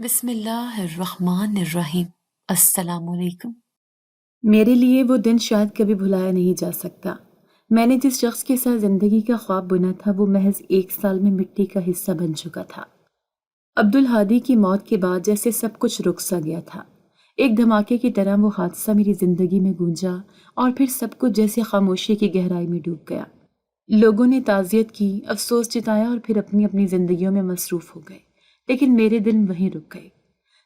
بسم اللہ الرحمن الرحیم۔ السلام علیکم۔ میرے لیے وہ دن شاید کبھی بھلایا نہیں جا سکتا۔ میں نے جس شخص کے ساتھ زندگی کا خواب بنا تھا وہ محض 1 سال میں مٹی کا حصہ بن چکا تھا۔ عبدالہادی کی موت کے بعد جیسے سب کچھ رک سا گیا تھا۔ ایک دھماکے کی طرح وہ حادثہ میری زندگی میں گونجا اور پھر سب کچھ جیسے خاموشی کی گہرائی میں ڈوب گیا۔ لوگوں نے تعزیت کی، افسوس جتایا اور پھر اپنی اپنی زندگیوں میں مصروف ہو گئے، لیکن میرے دن وہیں رک گئے۔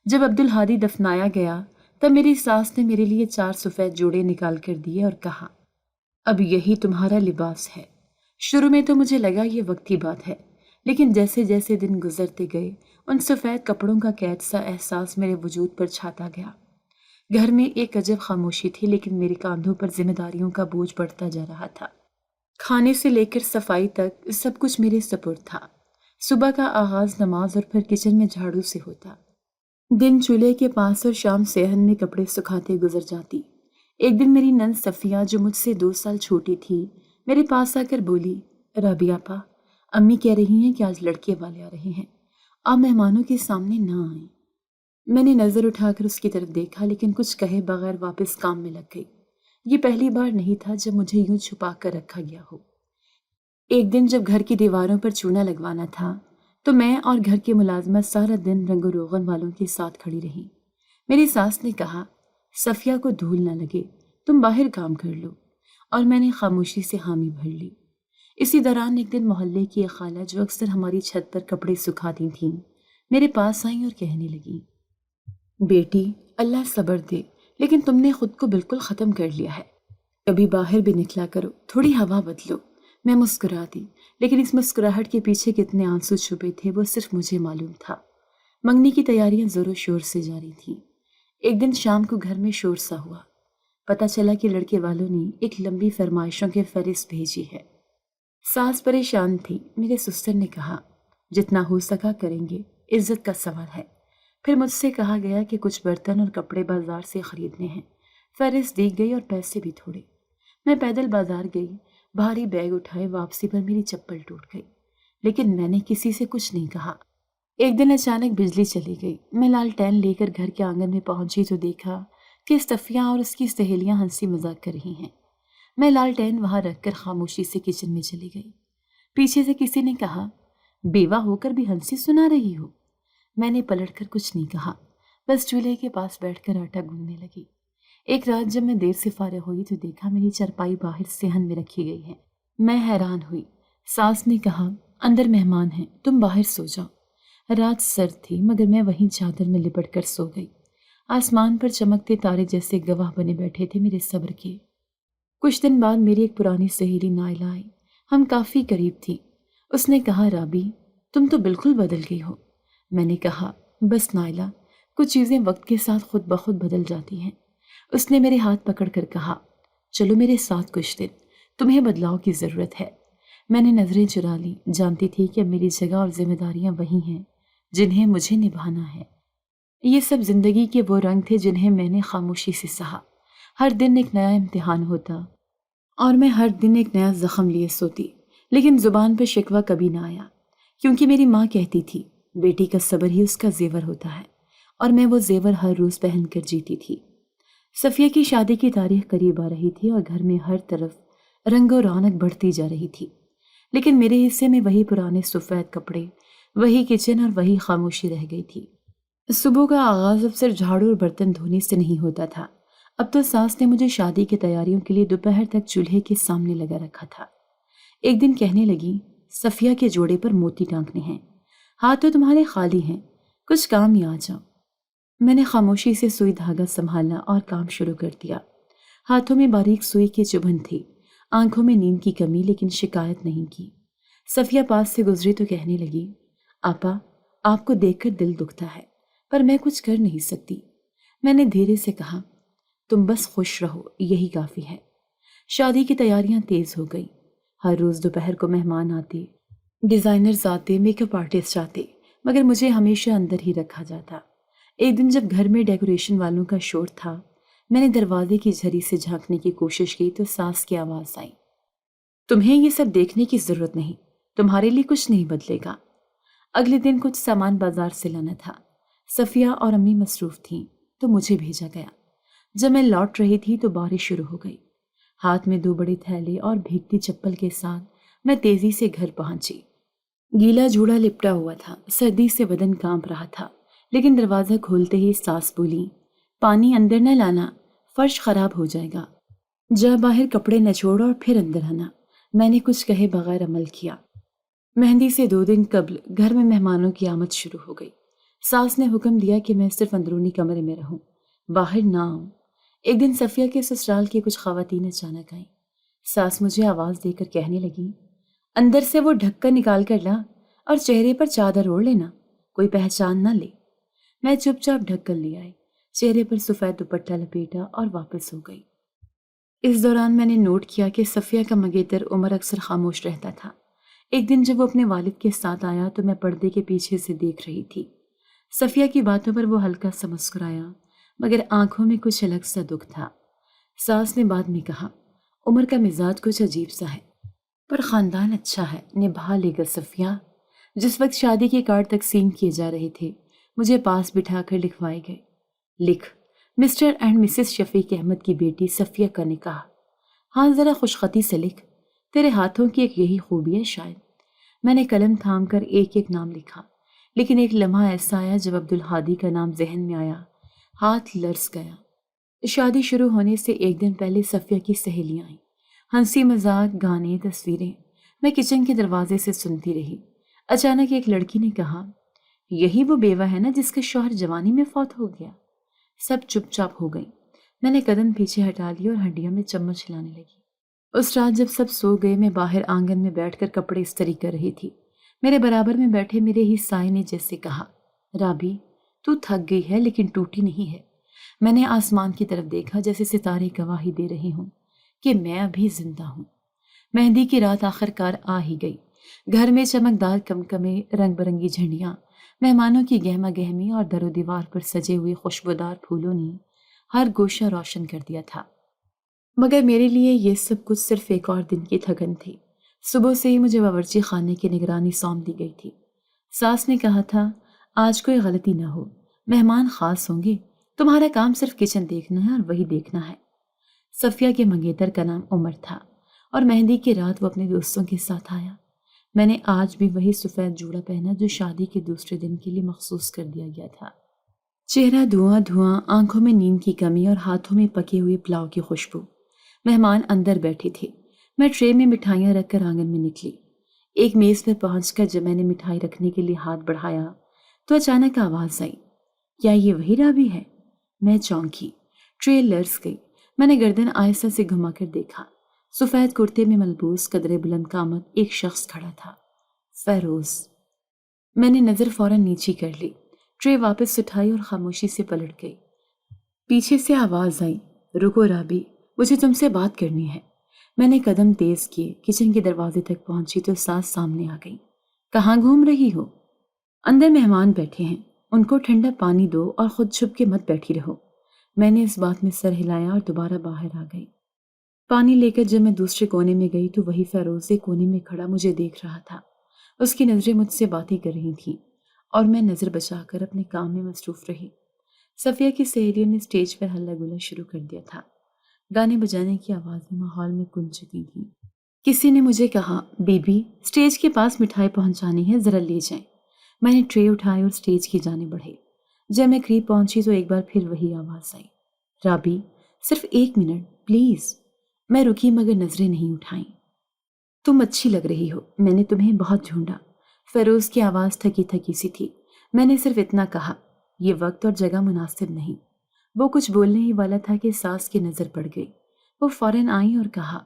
جب عبدالہادی دفنایا گیا تب میری ساس نے میرے لیے 4 سفید جوڑے نکال کر دیے اور کہا، اب یہی تمہارا لباس ہے۔ شروع میں تو مجھے لگا یہ وقتی بات ہے، لیکن جیسے جیسے دن گزرتے گئے ان سفید کپڑوں کا قید سا احساس میرے وجود پر چھاتا گیا۔ گھر میں ایک عجب خاموشی تھی، لیکن میرے کاندھوں پر ذمہ داریوں کا بوجھ بڑھتا جا رہا تھا۔ کھانے سے لے کر صفائی تک سب کچھ میرے سپرد تھا۔ صبح کا آغاز نماز اور پھر کچن میں جھاڑو سے ہوتا۔ دن چولہے کے پاس اور شام صحن میں کپڑے سکھاتے گزر جاتی۔ ایک دن میری نند صفیہ جو مجھ سے 2 سال چھوٹی تھی میرے پاس آ کر بولی، رابعہ آپا، امی کہہ رہی ہیں کہ آج لڑکے والے آ رہے ہیں، آپ مہمانوں کے سامنے نہ آئیں۔ میں نے نظر اٹھا کر اس کی طرف دیکھا، لیکن کچھ کہے بغیر واپس کام میں لگ گئی۔ یہ پہلی بار نہیں تھا جب مجھے یوں چھپا کر رکھا گیا ہو۔ ایک دن جب گھر کی دیواروں پر چونا لگوانا تھا تو میں اور گھر کے ملازمت سارا دن رنگ و روغن والوں کے ساتھ کھڑی رہی۔ میری ساس نے کہا، صفیہ کو دھول نہ لگے، تم باہر کام کر لو، اور میں نے خاموشی سے حامی بھر لی۔ اسی دوران ایک دن محلے کی ایک خالہ جو اکثر ہماری چھت پر کپڑے سکھاتی تھیں میرے پاس آئیں اور کہنے لگیں، بیٹی اللہ صبر دے، لیکن تم نے خود کو بالکل ختم کر لیا ہے، کبھی باہر بھی نکلا کرو، تھوڑی ہوا بدلو۔ میں مسکرا دی، لیکن اس مسکراہٹ کے پیچھے کتنے آنسو چھپے تھے وہ صرف مجھے معلوم تھا۔ منگنی کی تیاریاں زور و شور سے جاری تھیں۔ ایک دن شام کو گھر میں شور سا ہوا۔ پتہ چلا کہ لڑکے والوں نے ایک لمبی فرمائشوں کی فہرست بھیجی ہے۔ ساس پریشان تھی۔ میرے سسر نے کہا، جتنا ہو سکا کریں گے، عزت کا سوال ہے۔ پھر مجھ سے کہا گیا کہ کچھ برتن اور کپڑے بازار سے خریدنے ہیں۔ فہرست دی گئی اور پیسے بھی تھوڑے۔ میں پیدل بازار گئی، بھاری بیگ اٹھائے، واپسی پر میری چپل ٹوٹ گئی، لیکن میں نے کسی سے کچھ نہیں کہا۔ ایک دن اچانک بجلی چلی گئی۔ میں لالٹین لے کر گھر کے آنگن میں پہنچی تو دیکھا کہ صفیہ اور اس کی سہیلیاں ہنسی مذاق کر رہی ہیں۔ میں لالٹین وہاں رکھ کر خاموشی سے کچن میں چلی گئی۔ پیچھے سے کسی نے کہا، بیوہ ہو کر بھی ہنسی سنا رہی ہو؟ میں نے پلٹ کر کچھ نہیں کہا، بس چولہے کے پاس بیٹھ کر آٹا گوندنے لگی۔ ایک رات جب میں دیر سے فارغ ہوئی تو دیکھا میری چرپائی باہر صحن میں رکھی گئی ہے۔ میں حیران ہوئی۔ ساس نے کہا، اندر مہمان ہیں، تم باہر سو جاؤ۔ رات سرد تھی مگر میں وہیں چادر میں لپٹ کر سو گئی۔ آسمان پر چمکتے تارے جیسے گواہ بنے بیٹھے تھے میرے صبر کے۔ کچھ دن بعد میری ایک پرانی سہیلی نائلہ آئی۔ ہم کافی قریب تھیں۔ اس نے کہا، رابی، تم تو بالکل بدل گئی ہو۔ میں نے کہا، بس نائلہ، کچھ چیزیں وقت کے ساتھ خود بخود بدل جاتی ہیں۔ اس نے میرے ہاتھ پکڑ کر کہا، چلو میرے ساتھ کچھ دن، تمہیں بدلاؤ کی ضرورت ہے۔ میں نے نظریں چرا لی، جانتی تھی کہ اب میری جگہ اور ذمہ داریاں وہی ہیں جنہیں مجھے نبھانا ہے۔ یہ سب زندگی کے وہ رنگ تھے جنہیں میں نے خاموشی سے سہا۔ ہر دن ایک نیا امتحان ہوتا اور میں ہر دن ایک نیا زخم لیے سوتی، لیکن زبان پہ شکوہ کبھی نہ آیا، کیونکہ میری ماں کہتی تھی، بیٹی کا صبر ہی اس کا زیور ہوتا ہے، اور میں وہ زیور ہر روز پہن کر جیتی تھی۔ صفیہ کی شادی کی تاریخ قریب آ رہی تھی اور گھر میں ہر طرف رنگ و رونق بڑھتی جا رہی تھی، لیکن میرے حصے میں وہی پرانے سفید کپڑے، وہی کچن اور وہی خاموشی رہ گئی تھی۔ صبح کا آغاز اب صرف جھاڑو اور برتن دھونے سے نہیں ہوتا تھا۔ اب تو ساس نے مجھے شادی کی تیاریوں کے لیے دوپہر تک چولہے کے سامنے لگا رکھا تھا۔ ایک دن کہنے لگی، صفیہ کے جوڑے پر موتی ٹانکنے ہیں، ہاتھ تو تمہارے خالی ہیں، کچھ کام ہی آ جاؤ۔ میں نے خاموشی سے سوئی دھاگا سنبھالنا اور کام شروع کر دیا۔ ہاتھوں میں باریک سوئی کی چبھن تھی، آنکھوں میں نیند کی کمی، لیکن شکایت نہیں کی۔ صفیہ پاس سے گزری تو کہنے لگی، آپا، آپ کو دیکھ کر دل دکھتا ہے، پر میں کچھ کر نہیں سکتی۔ میں نے دھیرے سے کہا، تم بس خوش رہو، یہی کافی ہے۔ شادی کی تیاریاں تیز ہو گئی۔ ہر روز دوپہر کو مہمان آتے، ڈیزائنرز آتے، میک اپ آرٹسٹ آتے، مگر مجھے ہمیشہ اندر ہی رکھا جاتا۔ ایک دن جب گھر میں ڈیکوریشن والوں کا شور تھا، میں نے دروازے کی جھری سے جھانکنے کی کوشش کی تو ساس کی آواز آئی، تمہیں یہ سب دیکھنے کی ضرورت نہیں، تمہارے لیے کچھ نہیں بدلے گا۔ اگلے دن کچھ سامان بازار سے لانا تھا۔ صفیہ اور امی مصروف تھیں تو مجھے بھیجا گیا۔ جب میں لوٹ رہی تھی تو بارش شروع ہو گئی۔ ہاتھ میں 2 بڑے تھیلے اور بھیگتی چپل کے ساتھ میں تیزی سے گھر پہنچی۔ گیلا جوڑا لپٹا ہوا تھا، سردی سے بدن کانپ رہا تھا، لیکن دروازہ کھولتے ہی ساس بولی، پانی اندر نہ لانا، فرش خراب ہو جائے گا، جا باہر کپڑے نچوڑ اور پھر اندر آنا۔ میں نے کچھ کہے بغیر عمل کیا۔ مہندی سے 2 دن قبل گھر میں مہمانوں کی آمد شروع ہو گئی۔ ساس نے حکم دیا کہ میں صرف اندرونی کمرے میں رہوں، باہر نہ آؤں۔ ایک دن صفیہ کے سسرال کی کچھ خواتین اچانک آئیں۔ ساس مجھے آواز دے کر کہنے لگی، اندر سے وہ ڈھکن نکال کر لا اور چہرے پر چادر اوڑھ لینا، کوئی پہچان نہ لے۔ میں چپ چاپ ڈھکن لے آئی، چہرے پر سفید دوپٹہ لپیٹا اور واپس ہو گئی۔ اس دوران میں نے نوٹ کیا کہ صفیہ کا منگیتر عمر اکثر خاموش رہتا تھا۔ ایک دن جب وہ اپنے والد کے ساتھ آیا تو میں پردے کے پیچھے سے دیکھ رہی تھی۔ صفیہ کی باتوں پر وہ ہلکا سا مسکرایا، مگر آنکھوں میں کچھ الگ سا دکھ تھا۔ ساس نے بعد میں کہا، عمر کا مزاج کچھ عجیب سا ہے، پر خاندان اچھا ہے، نبھا لے گا صفیہ۔ جس وقت شادی کے کارڈ تقسیم کیے جا رہے تھے، مجھے پاس بٹھا کر لکھوائے گئے، لکھ، مسٹر اینڈ مسز شفیق احمد کی بیٹی صفیہ کا نکاح۔ ہاں ذرا خوشخطی سے لکھ، تیرے ہاتھوں کی ایک یہی خوبی ہے شاید۔ میں نے قلم تھام کر ایک ایک نام لکھا، لیکن ایک لمحہ ایسا آیا جب عبدالہادی کا نام ذہن میں آیا، ہاتھ لرز گیا۔ شادی شروع ہونے سے ایک دن پہلے صفیہ کی سہیلیاں آئیں، ہنسی مذاق، گانے، تصویریں۔ میں کچن کے دروازے سے سنتی رہی۔ اچانک ایک لڑکی نے کہا، یہی وہ بیوہ ہے نا جس کا شوہر جوانی میں فوت ہو گیا۔ سب چپ چاپ ہو گئیں۔ میں نے قدم پیچھے ہٹا لی اور ہڈیوں میں چمچ ہلانے لگی۔ اس رات جب سب سو گئے، میں باہر آنگن میں بیٹھ کر کپڑے استری کر رہی تھی۔ میرے برابر میں بیٹھے میرے ہی سائے نے جیسے کہا، رابی تو تھک گئی ہے لیکن ٹوٹی نہیں ہے۔ میں نے آسمان کی طرف دیکھا جیسے ستارے گواہی دے رہے ہوں کہ میں ابھی زندہ ہوں۔ مہندی کی رات آخر کار آ ہی گئی۔ گھر میں چمکدار کمکمے، رنگ برنگی جھنڈیاں، مہمانوں کی گہما گہمی اور در و دیوار پر سجے ہوئے خوشبودار پھولوں نے ہر گوشہ روشن کر دیا تھا۔ مگر میرے لیے یہ سب کچھ صرف ایک اور دن کی تھکن تھی۔ صبح سے ہی مجھے باورچی خانے کی نگرانی سونپ دی گئی تھی۔ ساس نے کہا تھا، آج کوئی غلطی نہ ہو، مہمان خاص ہوں گے، تمہارا کام صرف کچن دیکھنا ہے اور وہی دیکھنا ہے۔ صفیہ کے منگیتر کا نام عمر تھا اور مہندی کی رات وہ اپنے دوستوں کے ساتھ آیا۔ میں نے آج بھی وہی سفید جوڑا پہنا جو شادی کے دوسرے دن کے لیے مخصوص کر دیا گیا تھا۔ چہرہ دھواں دھواں، آنکھوں میں نیند کی کمی اور ہاتھوں میں پکے ہوئے پلاؤ کی خوشبو۔ مہمان اندر بیٹھے تھے۔ میں ٹرے میں مٹھائیاں رکھ کر آنگن میں نکلی۔ ایک میز پر پہنچ کر جب میں نے مٹھائی رکھنے کے لیے ہاتھ بڑھایا تو اچانک آواز آئی، کیا یہ وہی رابی ہے؟ میں چونکی، ٹرے لرز گئی۔ میں نے گردن آہستہ سے گھما کر دیکھا۔ سفید کرتے میں ملبوس، قدرے بلند قامت ایک شخص کھڑا تھا، فیروز۔ میں نے نظر فوراً نیچی کر لی، ٹرے واپس اٹھائی اور خاموشی سے پلٹ گئی۔ پیچھے سے آواز آئی، رکو رابی، مجھے تم سے بات کرنی ہے۔ میں نے قدم تیز کیے، کچن کے دروازے تک پہنچی تو ساس سامنے آ گئی۔ کہاں گھوم رہی ہو؟ اندر مہمان بیٹھے ہیں، ان کو ٹھنڈا پانی دو اور خود چھپ کے مت بیٹھی رہو۔ میں نے اس بات میں سر ہلایا اور دوبارہ باہر آ گئی۔ پانی لے کر جب میں دوسرے کونے میں گئی تو وہی فیروز ایک کونے میں کھڑا مجھے دیکھ رہا تھا۔ اس کی نظریں مجھ سے باتیں کر رہی تھیں اور میں نظر بچا کر اپنے کام میں مصروف رہی۔ صفیہ کی سہیلیوں نے اسٹیج پر ہلہ گلا شروع کر دیا تھا۔ گانے بجانے کی آوازیں ماحول میں گونج چکی تھیں۔ کسی نے مجھے کہا، بی بی اسٹیج کے پاس مٹھائی پہنچانی ہے، ذرا لے جائیں۔ میں نے ٹرے اٹھائی اور اسٹیج کی جانب بڑھے۔ جب میں قریب پہنچی تو ایک بار پھر وہی آواز آئی، رابی صرف 1 منٹ پلیز۔ میں رکی مگر نظریں نہیں اٹھائیں۔ تم اچھی لگ رہی ہو، میں نے تمہیں بہت ڈھونڈا۔ فیروز کی آواز تھکی تھکی سی تھی۔ میں نے صرف اتنا کہا، یہ وقت اور جگہ مناسب نہیں۔ وہ کچھ بولنے ہی والا تھا کہ ساس کی نظر پڑ گئی۔ وہ فوراً آئیں اور کہا،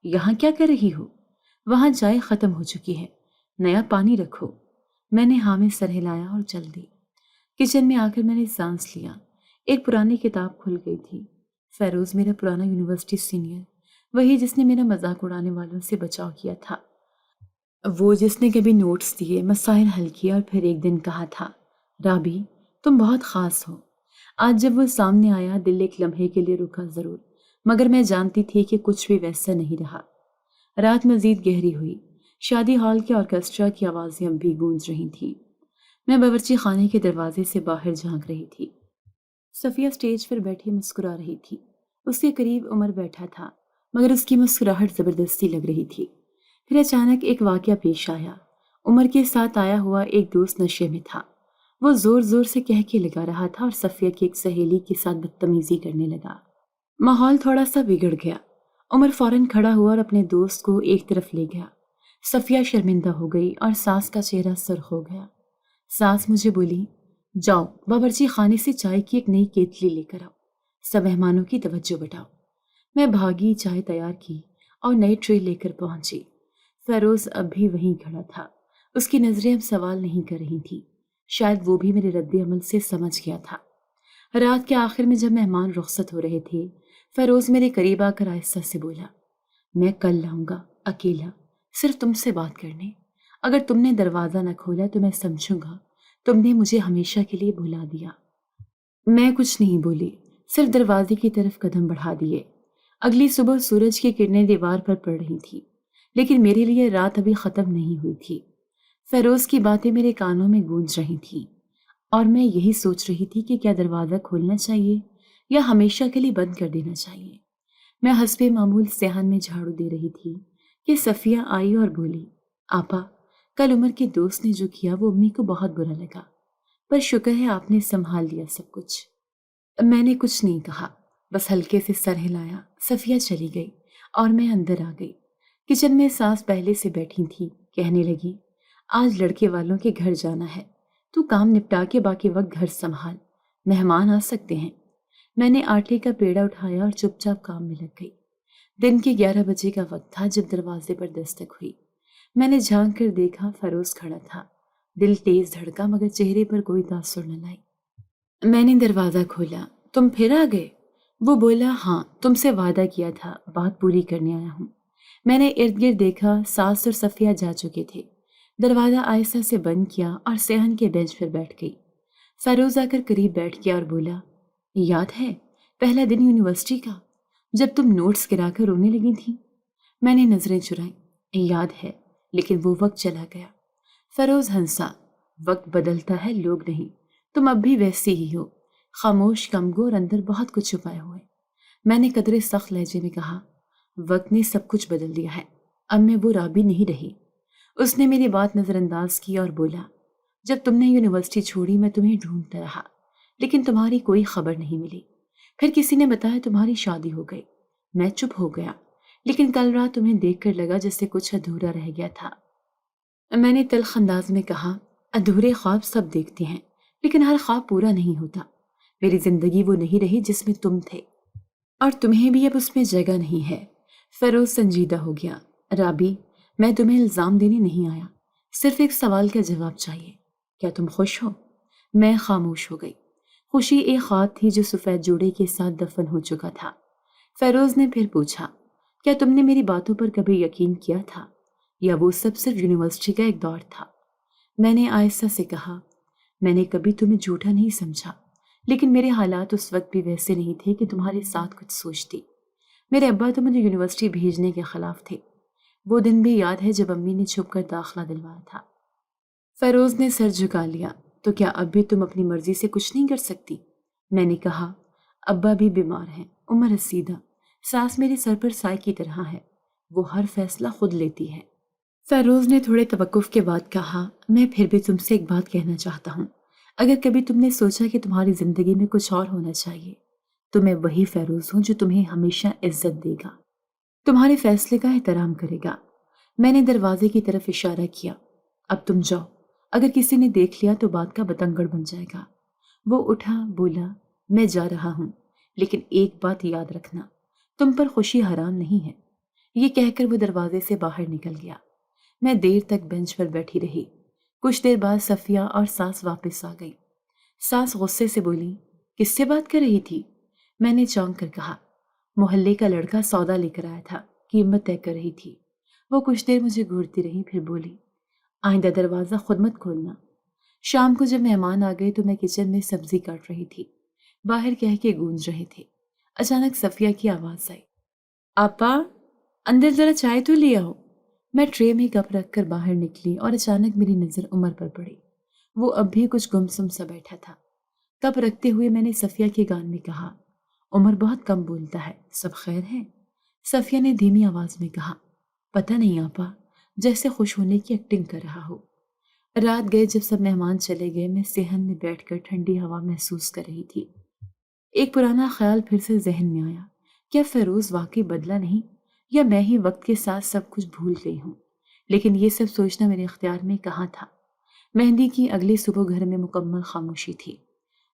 یہاں کیا کر رہی ہو؟ وہاں چائے ختم ہو چکی ہے، نیا پانی رکھو۔ میں نے ہاں میں سر ہلایا اور چل دی۔ کچن میں آ کر میں نے سانس لیا۔ ایک پرانی کتاب کھل گئی تھی۔ فیروز میرا پرانا یونیورسٹی سینئر، وہی جس نے میرا مذاق اڑانے والوں سے بچاؤ کیا تھا، وہ جس نے کبھی نوٹس دیے، مسائل حل کیے اور پھر ایک دن کہا تھا، رابی تم بہت خاص ہو۔ آج جب وہ سامنے آیا دل ایک لمحے کے لیے رکا ضرور، مگر میں جانتی تھی کہ کچھ بھی ویسا نہیں رہا۔ رات مزید گہری ہوئی۔ شادی ہال کے آرکیسٹرا کی آوازیں اب بھی گونج رہی تھیں۔ میں باورچی خانے کے دروازے سے باہر جھانک رہی تھی۔ صفیہ اسٹیج پر بیٹھی مسکرا رہی تھی۔ اس کے قریب عمر بیٹھا تھا، مگر اس کی مسکراہٹ زبردستی لگ رہی تھی۔ پھر اچانک ایک واقعہ پیش آیا۔ عمر کے ساتھ آیا ہوا ایک دوست نشے میں تھا۔ وہ زور زور سے کہہ کے لگا رہا تھا اور صفیہ کی ایک سہیلی کے ساتھ بدتمیزی کرنے لگا۔ ماحول تھوڑا سا بگڑ گیا۔ عمر فوراً کھڑا ہوا اور اپنے دوست کو ایک طرف لے گیا۔ صفیہ شرمندہ ہو گئی اور ساس کا چہرہ سرخ ہو گیا۔ ساس مجھے بولی، جاؤ باورچی خانے سے چائے کی ایک نئی کیتلی لے کر آؤ، سب مہمانوں کی توجہ بٹاؤ۔ میں بھاگی، چائے تیار کی اور نئی ٹرے لے کر پہنچی۔ فیروز اب بھی وہیں کھڑا تھا۔ اس کی نظریں اب سوال نہیں کر رہی تھیں۔ شاید وہ بھی میرے رد عمل سے سمجھ گیا تھا۔ رات کے آخر میں جب مہمان رخصت ہو رہے تھے، فیروز میرے قریب آ کر آہستہ سے بولا، میں کل لاؤں گا اکیلا، صرف تم سے بات کرنے۔ اگر تم نے دروازہ نہ کھولا تو میں سمجھوں گا تم نے مجھے ہمیشہ کے لیے بھلا دیا۔ میں کچھ نہیں بولی، صرف دروازے کی طرف قدم بڑھا دیے۔ اگلی صبح سورج کی کرنیں دیوار پر پڑ رہی تھی، لیکن میرے لیے رات ابھی ختم نہیں ہوئی تھی۔ فیروز کی باتیں میرے کانوں میں گونج رہی تھیں اور میں یہی سوچ رہی تھی کہ کیا دروازہ کھولنا چاہیے یا ہمیشہ کے لیے بند کر دینا چاہیے۔ میں حسب معمول صحن میں جھاڑو دے رہی تھی کہ صفیہ آئی اور بولی، آپا، کل عمر کے دوست نے جو کیا وہ امی کو بہت برا لگا، پر شکر ہے آپ نے سنبھال لیا سب کچھ۔ میں نے کچھ نہیں کہا، بس ہلکے سے سر ہلایا۔ صفیہ چلی گئی اور میں اندر آ گئی۔ کچن میں ساس پہلے سے بیٹھی تھی، کہنے لگی، آج لڑکے والوں کے گھر جانا ہے، تو کام نپٹا کے باقی وقت گھر سنبھال، مہمان آ سکتے ہیں۔ میں نے آٹے کا پیڑا اٹھایا اور چپ چاپ کام میں لگ گئی۔ دن کے 11 بجے کا وقت تھا جب دروازے پر دستک ہوئی۔ میں نے جھانک کر دیکھا، فیروز کھڑا تھا۔ دل تیز دھڑکا مگر چہرے پر کوئی تاثر نہ لائی۔ میں نے دروازہ کھولا، تم پھر آ گئے؟ وہ بولا، ہاں، تم سے وعدہ کیا تھا، بات پوری کرنے آیا ہوں۔ میں نے ارد گرد دیکھا، ساس اور صفیہ جا چکے تھے۔ دروازہ آہستہ سے بند کیا اور صحن کے بینچ پر بیٹھ گئی۔ فیروز آ کر قریب بیٹھ گیا اور بولا، یاد ہے پہلا دن یونیورسٹی کا، جب تم نوٹس گرا کر رونے لگی تھیں؟ میں نے نظریں چرائیں۔ یاد ہے، لیکن وہ وقت چلا گیا۔ فیروز ہنسا، وقت بدلتا ہے، لوگ نہیں۔ تم اب بھی ویسی ہی ہو، خاموش، کمگو اور اندر بہت کچھ چھپائے ہوئے۔ میں نے قدرے سخت لہجے میں کہا، وقت نے سب کچھ بدل دیا ہے، اب میں وہ رابی نہیں رہی۔ اس نے میری بات نظر انداز کی اور بولا، جب تم نے یونیورسٹی چھوڑی میں تمہیں ڈھونڈتا رہا، لیکن تمہاری کوئی خبر نہیں ملی۔ پھر کسی نے بتایا تمہاری شادی ہو گئی۔ میں چپ ہو گیا، لیکن کل رات تمہیں دیکھ کر لگا جیسے کچھ ادھورا رہ گیا تھا۔ میں نے تلخ انداز میں کہا، ادھورے خواب سب دیکھتے ہیں، لیکن ہر خواب پورا نہیں ہوتا۔ میری زندگی وہ نہیں رہی جس میں تم تھے، اور تمہیں بھی اب اس میں جگہ نہیں ہے۔ فیروز سنجیدہ ہو گیا، رابی، میں تمہیں الزام دینے نہیں آیا، صرف ایک سوال کا جواب چاہیے، کیا تم خوش ہو؟ میں خاموش ہو گئی۔ خوشی ایک خواب تھی جو سفید جوڑے کے ساتھ دفن ہو چکا تھا۔ فیروز نے پھر پوچھا، کیا تم نے میری باتوں پر کبھی یقین کیا تھا یا وہ سب صرف یونیورسٹی کا ایک دور تھا؟ میں نے آہستہ سے کہا، میں نے کبھی تمہیں جھوٹا نہیں سمجھا، لیکن میرے حالات اس وقت بھی ویسے نہیں تھے کہ تمہارے ساتھ کچھ سوچتی۔ میرے ابا تو مجھے یونیورسٹی بھیجنے کے خلاف تھے۔ وہ دن بھی یاد ہے جب امی نے چھپ کر داخلہ دلوایا تھا۔ فیروز نے سر جھکا لیا، تو کیا اب بھی تم اپنی مرضی سے کچھ نہیں کر سکتی؟ میں نے کہا، ابا بھی بیمار ہیں، عمر رسیدہ، ساس میرے سر پر سائے کی طرح ہے، وہ ہر فیصلہ خود لیتی ہے۔ فیروز نے تھوڑے توقف کے بعد کہا، میں پھر بھی تم سے ایک بات کہنا چاہتا ہوں۔ اگر کبھی تم نے سوچا کہ تمہاری زندگی میں کچھ اور ہونا چاہیے، تو میں وہی فیروز ہوں جو تمہیں ہمیشہ عزت دے گا، تمہارے فیصلے کا احترام کرے گا۔ میں نے دروازے کی طرف اشارہ کیا، اب تم جاؤ، اگر کسی نے دیکھ لیا تو بات کا بتنگڑ بن جائے گا۔ وہ اٹھا، بولا، میں جا رہا ہوں، لیکن ایک بات یاد رکھنا، تم پر خوشی حرام نہیں ہے۔ یہ کہہ کر وہ دروازے سے باہر نکل گیا۔ میں دیر تک بینچ پر بیٹھی رہی۔ کچھ دیر بعد صفیہ اور ساس واپس آ گئی۔ ساس غصے سے بولی، کس سے بات کر رہی تھی؟ میں نے چونک کر کہا، محلے کا لڑکا سودا لے کر آیا تھا، قیمت طے کر رہی تھی۔ وہ کچھ دیر مجھے گھورتی رہی، پھر بولی، آئندہ دروازہ خود مت کھولنا۔ شام کو جب مہمان آ گئے تو میں کچن میں سبزی کاٹ رہی تھی۔ باہر کہہ کے گونج رہے تھے۔ اچانک صفیہ کی آواز آئی، آپا، اندر ذرا چائے تو لے آؤ۔ میں ٹرے میں کپ رکھ کر باہر نکلی اور اچانک میری نظر عمر پر پڑی۔ وہ اب بھی کچھ گمسم سا بیٹھا تھا۔ کپ رکھتے ہوئے میں نے صفیہ کے کان میں کہا، عمر بہت کم بولتا ہے، سب خیر ہے؟ صفیہ نے دھیمی آواز میں کہا، پتہ نہیں آپا، جیسے خوش ہونے کی ایکٹنگ کر رہا ہو۔ رات گئے جب سب مہمان چلے گئے، میں صحن میں بیٹھ کر ٹھنڈی ہوا محسوس کر رہی تھی۔ ایک پرانا خیال پھر سے ذہن میں آیا، کیا فیروز واقعی بدلا نہیں، یا میں ہی وقت کے ساتھ سب کچھ بھول گئی ہوں؟ لیکن یہ سب سوچنا میرے اختیار میں کہاں تھا۔ مہندی کی اگلی صبح گھر میں مکمل خاموشی تھی۔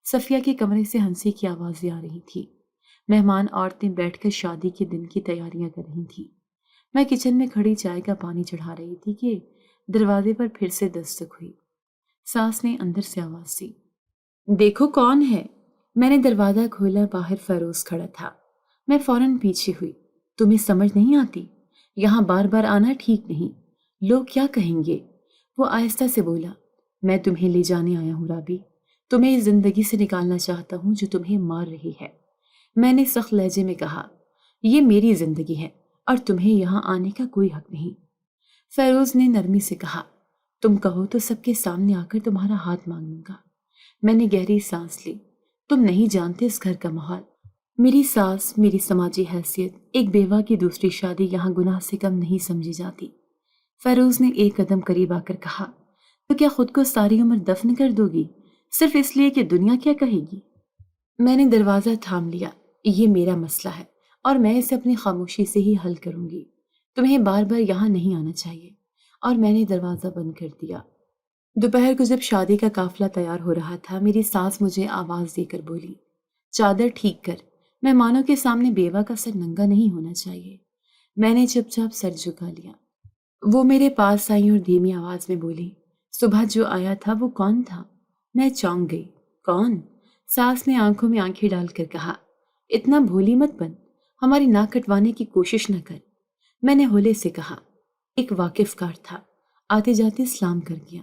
صفیہ کے کمرے سے ہنسی کی آوازیں آ رہی تھی۔ مہمان عورتیں بیٹھ کر شادی کے دن کی تیاریاں کر رہی تھیں۔ میں کچن میں کھڑی چائے کا پانی چڑھا رہی تھی کہ دروازے پر پھر سے دستک ہوئی۔ ساس نے اندر سے آواز دی، دیکھو کون ہے؟ میں نے دروازہ کھولا، باہر فیروز کھڑا تھا۔ میں فوراً پیچھے ہوئی۔ تمہیں سمجھ نہیں آتی؟ یہاں بار بار آنا ٹھیک نہیں، لوگ کیا کہیں گے؟ وہ آہستہ سے بولا، میں تمہیں لے جانے آیا ہوں رابی، تمہیں اس زندگی سے نکالنا چاہتا ہوں جو تمہیں مار رہی ہے۔ میں نے سخت لہجے میں کہا، یہ میری زندگی ہے اور تمہیں یہاں آنے کا کوئی حق نہیں۔ فیروز نے نرمی سے کہا، تم کہو تو سب کے سامنے آ کر تمہارا ہاتھ مانگ لوں گا۔ میں نے گہری سانس لی۔ تم نہیں جانتے اس گھر کا ماحول، میری ساس، میری سماجی حیثیت، ایک بیوہ کی دوسری شادی یہاں گناہ سے کم نہیں سمجھی جاتی۔ فیروز نے ایک قدم قریب آ کر کہا، تو کیا خود کو ساری عمر دفن کر دو گی، صرف اس لیے کہ دنیا کیا کہے گی؟ میں نے دروازہ تھام لیا، یہ میرا مسئلہ ہے اور میں اسے اپنی خاموشی سے ہی حل کروں گی۔ تمہیں بار بار یہاں نہیں آنا چاہیے۔ اور میں نے دروازہ بند کر دیا۔ دوپہر کو جب شادی کا قافلہ تیار ہو رہا تھا، میری ساس مجھے آواز دے کر بولی، چادر ٹھیک کر، مہمانوں کے سامنے بیوہ کا سر ننگا نہیں ہونا چاہیے۔ میں نے چپ چاپ سر جھکا لیا۔ وہ میرے پاس آئی اور دھیمی آواز میں بولی، صبح جو آیا تھا وہ کون تھا؟ میں چونک گئی۔ کون؟ ساس نے آنکھوں میں آنکھیں ڈال کر کہا، اتنا بھولی مت بن، ہماری ناک کٹوانے کی کوشش نہ کر۔ میں نے ہولے سے کہا، ایک واقف کار تھا، آتے جاتے سلام کر گیا۔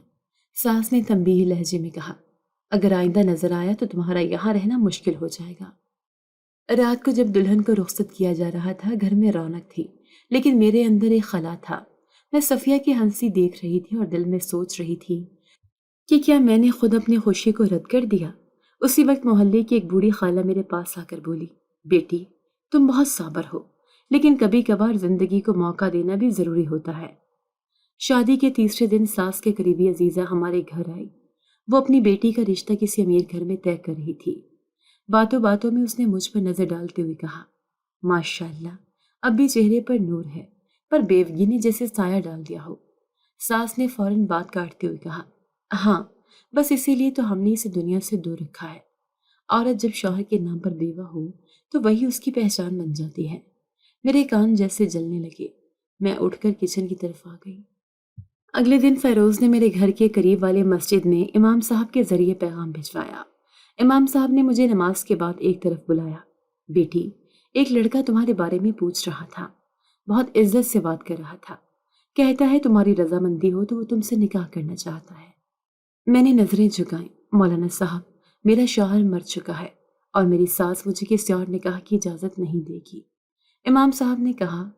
ساس نے تنبیہی لہجے میں کہا، اگر آئندہ نظر آیا تو تمہارا یہاں رہنا مشکل ہو جائے گا۔ رات کو جب دلہن کو رخصت کیا جا رہا تھا، گھر میں رونق تھی، لیکن میرے اندر ایک خلا تھا۔ میں صفیہ کی ہنسی دیکھ رہی تھی اور دل میں سوچ رہی تھی کہ کیا میں نے خود اپنی خوشی کو رد کر دیا؟ اسی وقت محلے کی ایک بوڑھی خالہ میرے پاس آ کر بولی، بیٹی تم بہت صابر ہو، لیکن کبھی کبھار زندگی کو موقع دینا بھی ضروری ہوتا ہے۔ شادی کے تیسرے دن ساس کے قریبی عزیزہ ہمارے گھر آئی۔ وہ اپنی بیٹی کا رشتہ کسی امیر گھر میں طے کر رہی تھی۔ باتوں باتوں میں اس نے مجھ پر نظر ڈالتے ہوئے کہا، ماشاءاللہ، اب بھی چہرے پر نور ہے، پر بیوگی نے جیسے سایہ ڈال دیا ہو۔ ساس نے فوراً بات کاٹتے ہوئے کہا، ہاں، بس اسی لیے تو ہم نے اسے دنیا سے دور رکھا ہے۔ عورت جب شوہر کے نام پر بیوہ ہو تو وہی اس کی پہچان بن جاتی ہے۔ میرے کان جیسے جلنے لگے۔ میں اٹھ کر کچن کی طرف آ گئی۔ اگلے دن فیروز نے میرے گھر کے قریب والے مسجد میں امام صاحب کے ذریعے پیغام بھجوایا۔ امام صاحب نے مجھے نماز کے بعد ایک طرف بلایا، بیٹی، ایک لڑکا تمہارے بارے میں پوچھ رہا تھا، بہت عزت سے بات کر رہا تھا، کہتا ہے تمہاری رضامندی ہو تو وہ تم سے نکاح کرنا چاہتا ہے۔ میں نے نظریں جھکائیں۔ مولانا صاحب، میرا شوہر مر چکا ہے اور میری ساس مجھے کسی اور نکاح کی اجازت نہیں دے گی۔ امام صاحب نے کہا،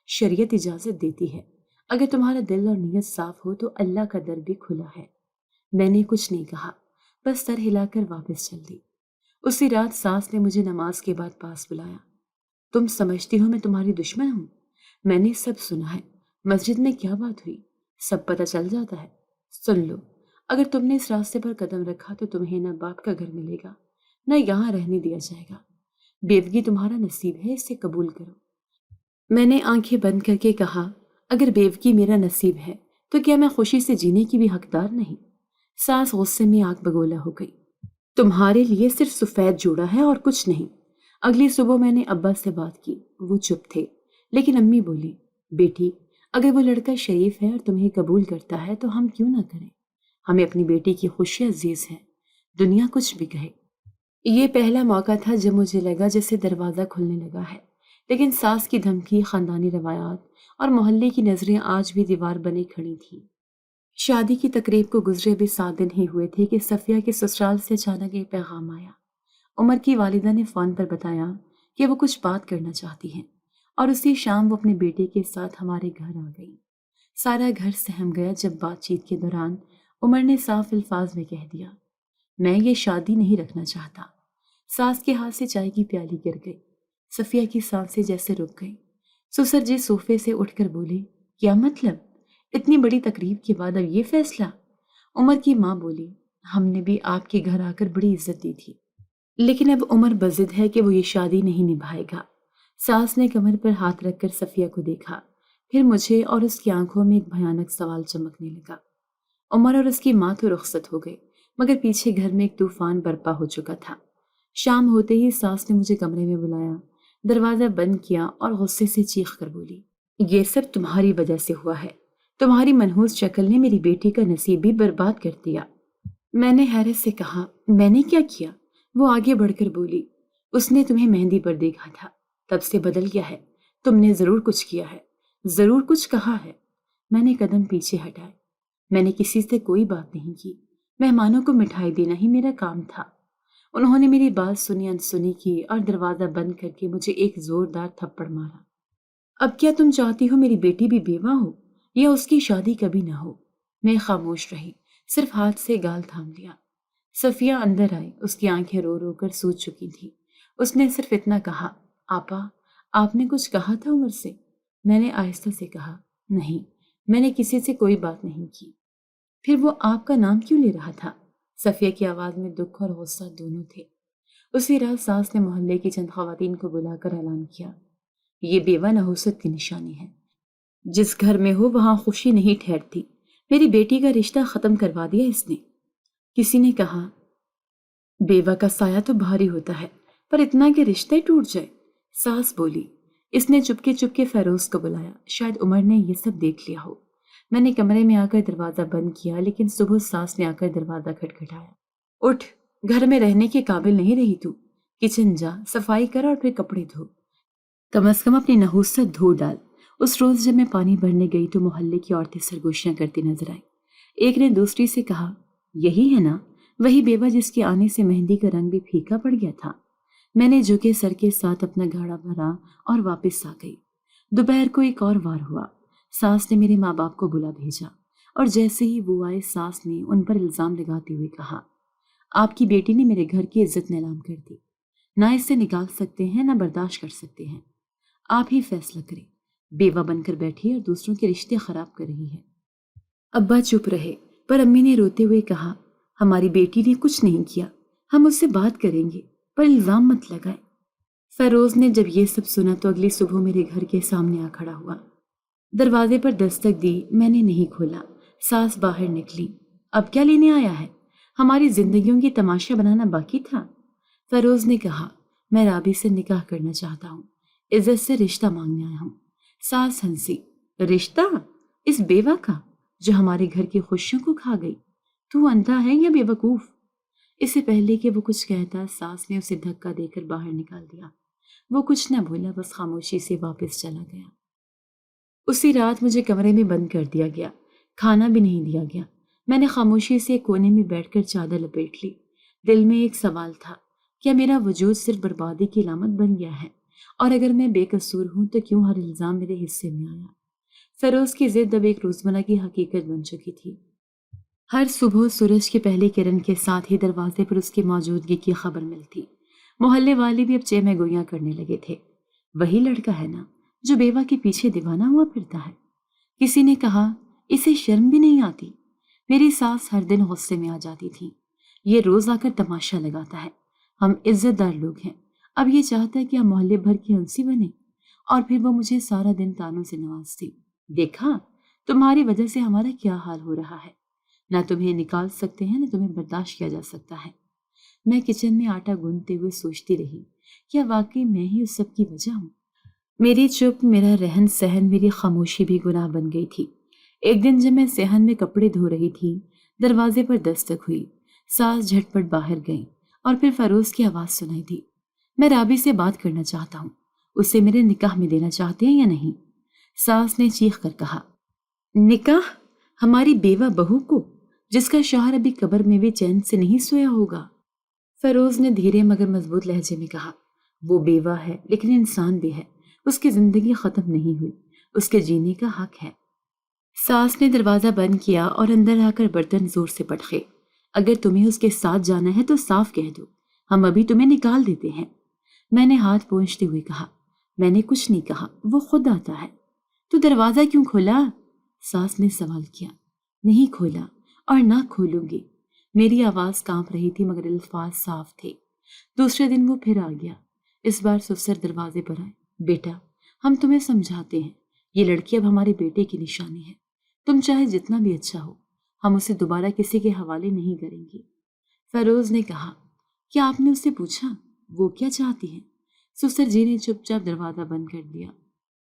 شریعت اجازت دیتی ہے، اگر تمہارا دل اور نیت صاف ہو تو اللہ کا در بھی کھلا ہے۔ میں نے کچھ نہیں کہا، بس سر ہلا کر واپس چل دی۔ اسی رات ساس نے مجھے نماز کے بعد پاس بلایا۔ تم سمجھتی ہو میں تمہاری دشمن ہوں؟ میں نے سب سنا ہے، مسجد میں کیا بات ہوئی سب پتہ چل جاتا ہے۔ سن لو، اگر تم نے اس راستے پر قدم رکھا تو تمہیں نہ باپ کا گھر ملے گا، نہ یہاں رہنے دیا جائے گا۔ بیوگی تمہارا نصیب ہے، اسے قبول کرو۔ میں نے آنکھیں بند کر کے کہا، اگر بیوگی میرا نصیب ہے تو کیا میں خوشی سے جینے کی بھی حقدار نہیں؟ ساس غصے میں آگ بگولا ہو گئی، تمہارے لیے صرف سفید جوڑا ہے اور کچھ نہیں۔ اگلی صبح میں نے ابا سے بات کی، وہ چپ تھے، لیکن امی بولی، بیٹی، اگر وہ لڑکا شریف ہے اور تمہیں قبول کرتا ہے تو ہم کیوں نہ کریں؟ ہمیں اپنی بیٹی کی خوشی عزیز ہے، دنیا کچھ بھی کہے۔ یہ پہلا موقع تھا جب مجھے لگا جیسے دروازہ کھلنے لگا ہے، لیکن ساس کی دھمکی، خاندانی روایات اور محلے کی نظریں آج بھی دیوار بنے کھڑی تھیں۔ شادی کی تقریب کو گزرے بھی 7 دن ہی ہوئے تھے کہ صفیہ کے سسرال سے اچانک ایک پیغام آیا۔ عمر کی والدہ نے فون پر بتایا کہ وہ کچھ بات کرنا چاہتی ہیں، اور اسی شام وہ اپنے بیٹے کے ساتھ ہمارے گھر آ گئی۔ سارا گھر سہم گیا جب بات چیت کے دوران عمر نے صاف الفاظ میں کہہ دیا۔ میں یہ شادی نہیں رکھنا چاہتا۔ ساس کے ہاتھ سے چائے کی پیالی گر گئی۔ صفیہ کی سانسیں جیسے رک گئی۔ سسر جی صوفے سے اٹھ کر بولے، کیا مطلب؟ اتنی بڑی تقریب کے بعد اب یہ فیصلہ؟ عمر کی ماں بولی، ہم نے بھی آپ کے گھر آ کر بڑی عزت دی تھی، لیکن اب عمر بضد ہے کہ وہ یہ شادی نہیں نبھائے گا۔ ساس نے کمر پر ہاتھ رکھ کر صفیہ کو دیکھا، پھر مجھے، اور اس کی آنکھوں میں ایک بھیانک سوال چمکنے لگا۔ عمر اور اس کی ماں تو رخصت ہو گئے، مگر پیچھے گھر میں ایک طوفان برپا ہو چکا تھا۔ شام ہوتے ہی ساس نے مجھے کمرے میں بلایا، دروازہ بند کیا اور غصے سے چیخ کر بولی، یہ سب تمہاری وجہ سے ہوا ہے۔ تمہاری منحوس شکل نے میری بیٹی کا نصیب بھی برباد کر دیا۔ میں نے حیرت سے کہا، میں نے کیا کیا؟ وہ آگے بڑھ کر بولی، اس نے تمہیں مہندی پر دیکھا تھا، تب سے بدل گیا ہے۔ تم نے ضرور کچھ کیا ہے، ضرور کچھ کہا ہے۔ میں نے قدم پیچھے ہٹائے۔ میں نے کسی سے کوئی بات نہیں کی، مہمانوں کو مٹھائی دینا ہی میرا کام تھا۔ انہوں نے میری بات سنی انسنی کی اور دروازہ بند کر کے مجھے ایک زوردار تھپڑ مارا۔ اب کیا تم چاہتی ہو میری بیٹی بھی بیوہ ہو یا اس کی شادی کبھی نہ ہو؟ میں خاموش رہی، صرف ہاتھ سے گال تھام لیا۔ صفیہ اندر آئی، اس کی آنکھیں رو رو کر سوج چکی تھیں۔ اس نے صرف اتنا کہا، آپا، آپ نے کچھ کہا تھا عمر سے؟ میں نے آہستہ سے کہا، نہیں، میں نے کسی سے کوئی بات نہیں کی۔ پھر وہ آپ کا نام کیوں لے رہا تھا؟ صفیہ کی آواز میں دکھ اور غصہ دونوں تھے۔ اسی رات ساس نے محلے کی چند خواتین کو بلا کر اعلان کیا، یہ بیوہ نحوست کی نشانی ہے۔ جس گھر میں ہو وہاں خوشی نہیں ٹھہرتی۔ میری بیٹی کا رشتہ ختم کروا دیا اس نے۔ کسی نے کہا، بیوہ کا سایہ تو بھاری ہوتا ہے، پر اتنا کہ رشتہ ٹوٹ جائے؟ ساس بولی، اس نے چپکے چپکے فیروز کو بلایا، شاید عمر نے یہ سب دیکھ لیا ہو۔ میں نے کمرے میں آ کر دروازہ بند کیا، لیکن صبح ساس نے آ کر دروازہ کھٹکھٹایا۔ اٹھ، گھر میں رہنے کے قابل نہیں رہی تو، کچن جا، صفائی کر اور پھر کپڑے دھو، کم از کم اپنی نحوست دھو ڈال۔ اس روز جب میں پانی بھرنے گئی تو محلے کی عورتیں سرگوشیاں کرتی نظر آئیں۔ ایک نے دوسری سے کہا، یہی ہے نا وہی بیوہ جس کے آنے سے مہندی کا رنگ بھی پھیکا پڑ گیا تھا؟ میں نے جھکے سر کے ساتھ اپنا گھاڑا بھرا اور واپس آ گئی۔ دوپہر کو ایک اور وار ہوا۔ ساس نے میرے ماں باپ کو بلا بھیجا، اور جیسے ہی وہ آئے ساس نے ان پر الزام لگاتے ہوئے کہا، آپ کی بیٹی نے میرے گھر کی عزت نیلام کر دی، نہ اس سے نکال سکتے ہیں نہ برداشت کر سکتے ہیں۔ آپ ہی فیصلہ کریں، بیوہ بن کر بیٹھی اور دوسروں کے رشتے خراب کر رہی ہے۔ ابا چپ رہے، پر امی نے روتے ہوئے کہا، ہماری بیٹی نے کچھ نہیں کیا، ہم اس سے بات کریں گے، پر الزام مت لگائیں۔ فیروز نے جب یہ سب سنا تو اگلی صبح میرے گھر کے سامنے آ کھڑا ہوا۔ دروازے پر دستک دی، میں نے نہیں کھولا۔ ساس باہر نکلی، اب کیا لینے آیا ہے؟ ہماری زندگیوں کی تماشا بنانا باقی تھا؟ فیروز نے کہا، میں رابی سے نکاح کرنا چاہتا ہوں، عزت سے رشتہ مانگنے آیا ہوں۔ ساس ہنسی، رشتہ؟ اس بیوہ کا جو ہمارے گھر کی خوشیوں کو کھا گئی؟ تو اندھا ہے یا بے وقوف؟ اس سے پہلے کہ وہ کچھ کہتا، ساس نے اسے دھکا دے کر باہر نکال دیا۔ وہ کچھ نہ بولا، بس خاموشی سے واپس چلا گیا۔ اسی رات مجھے کمرے میں بند کر دیا گیا، کھانا بھی نہیں دیا گیا۔ میں نے خاموشی سے ایک کونے میں بیٹھ کر چادر لپیٹ لی۔ دل میں ایک سوال تھا، کیا میرا وجود صرف بربادی کی علامت بن گیا ہے؟ اور اگر میں بے قصور ہوں تو کیوں ہر الزام میرے حصے میں آیا؟ فیروز کی ضد اب ایک روزمرہ کی حقیقت بن چکی تھی۔ ہر صبح سورج کی پہلی کرن کے ساتھ ہی دروازے پر اس کی موجودگی کی خبر ملتی۔ محلے والے بھی اب چہ گویاں کرنے لگے تھے، وہی لڑکا ہے نا جو بیوہ کے پیچھے دیوانہ ہوا پھرتا ہے۔ کسی نے کہا، اسے شرم بھی نہیں آتی؟ میری ساس ہر دن غصے میں آ جاتی تھی، یہ روز آ کر تماشا لگاتا ہے، ہم عزت دار لوگ ہیں، اب یہ چاہتا ہے کہ ہم محلے بھر کی ہنسی بنے، اور پھر وہ مجھے سارا دن تانوں سے نوازتی۔ دیکھا تمہاری وجہ سے ہمارا کیا حال ہو رہا ہے، نہ تمہیں نکال سکتے ہیں نہ تمہیں برداشت کیا جا سکتا ہے۔ میں کچن میں آٹا گوندتے ہوئے سوچتی رہی، کیا واقعی میں ہی اس سب کی وجہ ہوں؟ میری چپ، میرا رہن سہن، میری خاموشی بھی گناہ بن گئی تھی۔ ایک دن جب میں صحن میں کپڑے دھو رہی تھی، دروازے پر دستک ہوئی۔ ساس جھٹ پٹ باہر گئیں اور پھر فیروز کی آواز سنائی دی، میں رابی سے بات کرنا چاہتا ہوں، اسے میرے نکاح میں دینا چاہتے ہیں یا نہیں؟ ساس نے چیخ کر کہا، نکاح؟ ہماری بیوہ بہو کو، جس کا شوہر ابھی قبر میں بھی چین سے نہیں سویا ہوگا؟ فیروز نے دھیرے مگر مضبوط لہجے میں کہا، وہ بیوہ ہے لیکن انسان بھی ہے، اس کی زندگی ختم نہیں ہوئی، اس کے جینے کا حق ہے۔ ساس نے دروازہ بند کیا اور اندر آ کر برتن زور سے پٹخے۔ اگر تمہیں اس کے ساتھ جانا ہے تو صاف کہہ دو، ہم ابھی تمہیں نکال دیتے ہیں۔ میں نے ہاتھ پوچھتے ہوئے کہا، میں نے کچھ نہیں کہا، وہ خود آتا ہے۔ تو دروازہ کیوں کھولا؟ ساس نے سوال کیا۔ نہیں کھولا اور نہ کھولوں گی۔ میری آواز کانپ رہی تھی مگر الفاظ صاف تھے۔ دوسرے دن وہ پھر آ گیا۔ اس بار سسر دروازے پر آئے۔ بیٹا، ہم تمہیں سمجھاتے ہیں، یہ لڑکی اب ہمارے بیٹے کی نشانی ہے۔ تم چاہے جتنا بھی اچھا ہو، ہم اسے دوبارہ کسی کے حوالے نہیں کریں گے۔ فیروز نے کہا، کیا آپ نے اس سے پوچھا وہ کیا چاہتی ہے؟ سسر جی نے چپ چاپ دروازہ بند کر دیا۔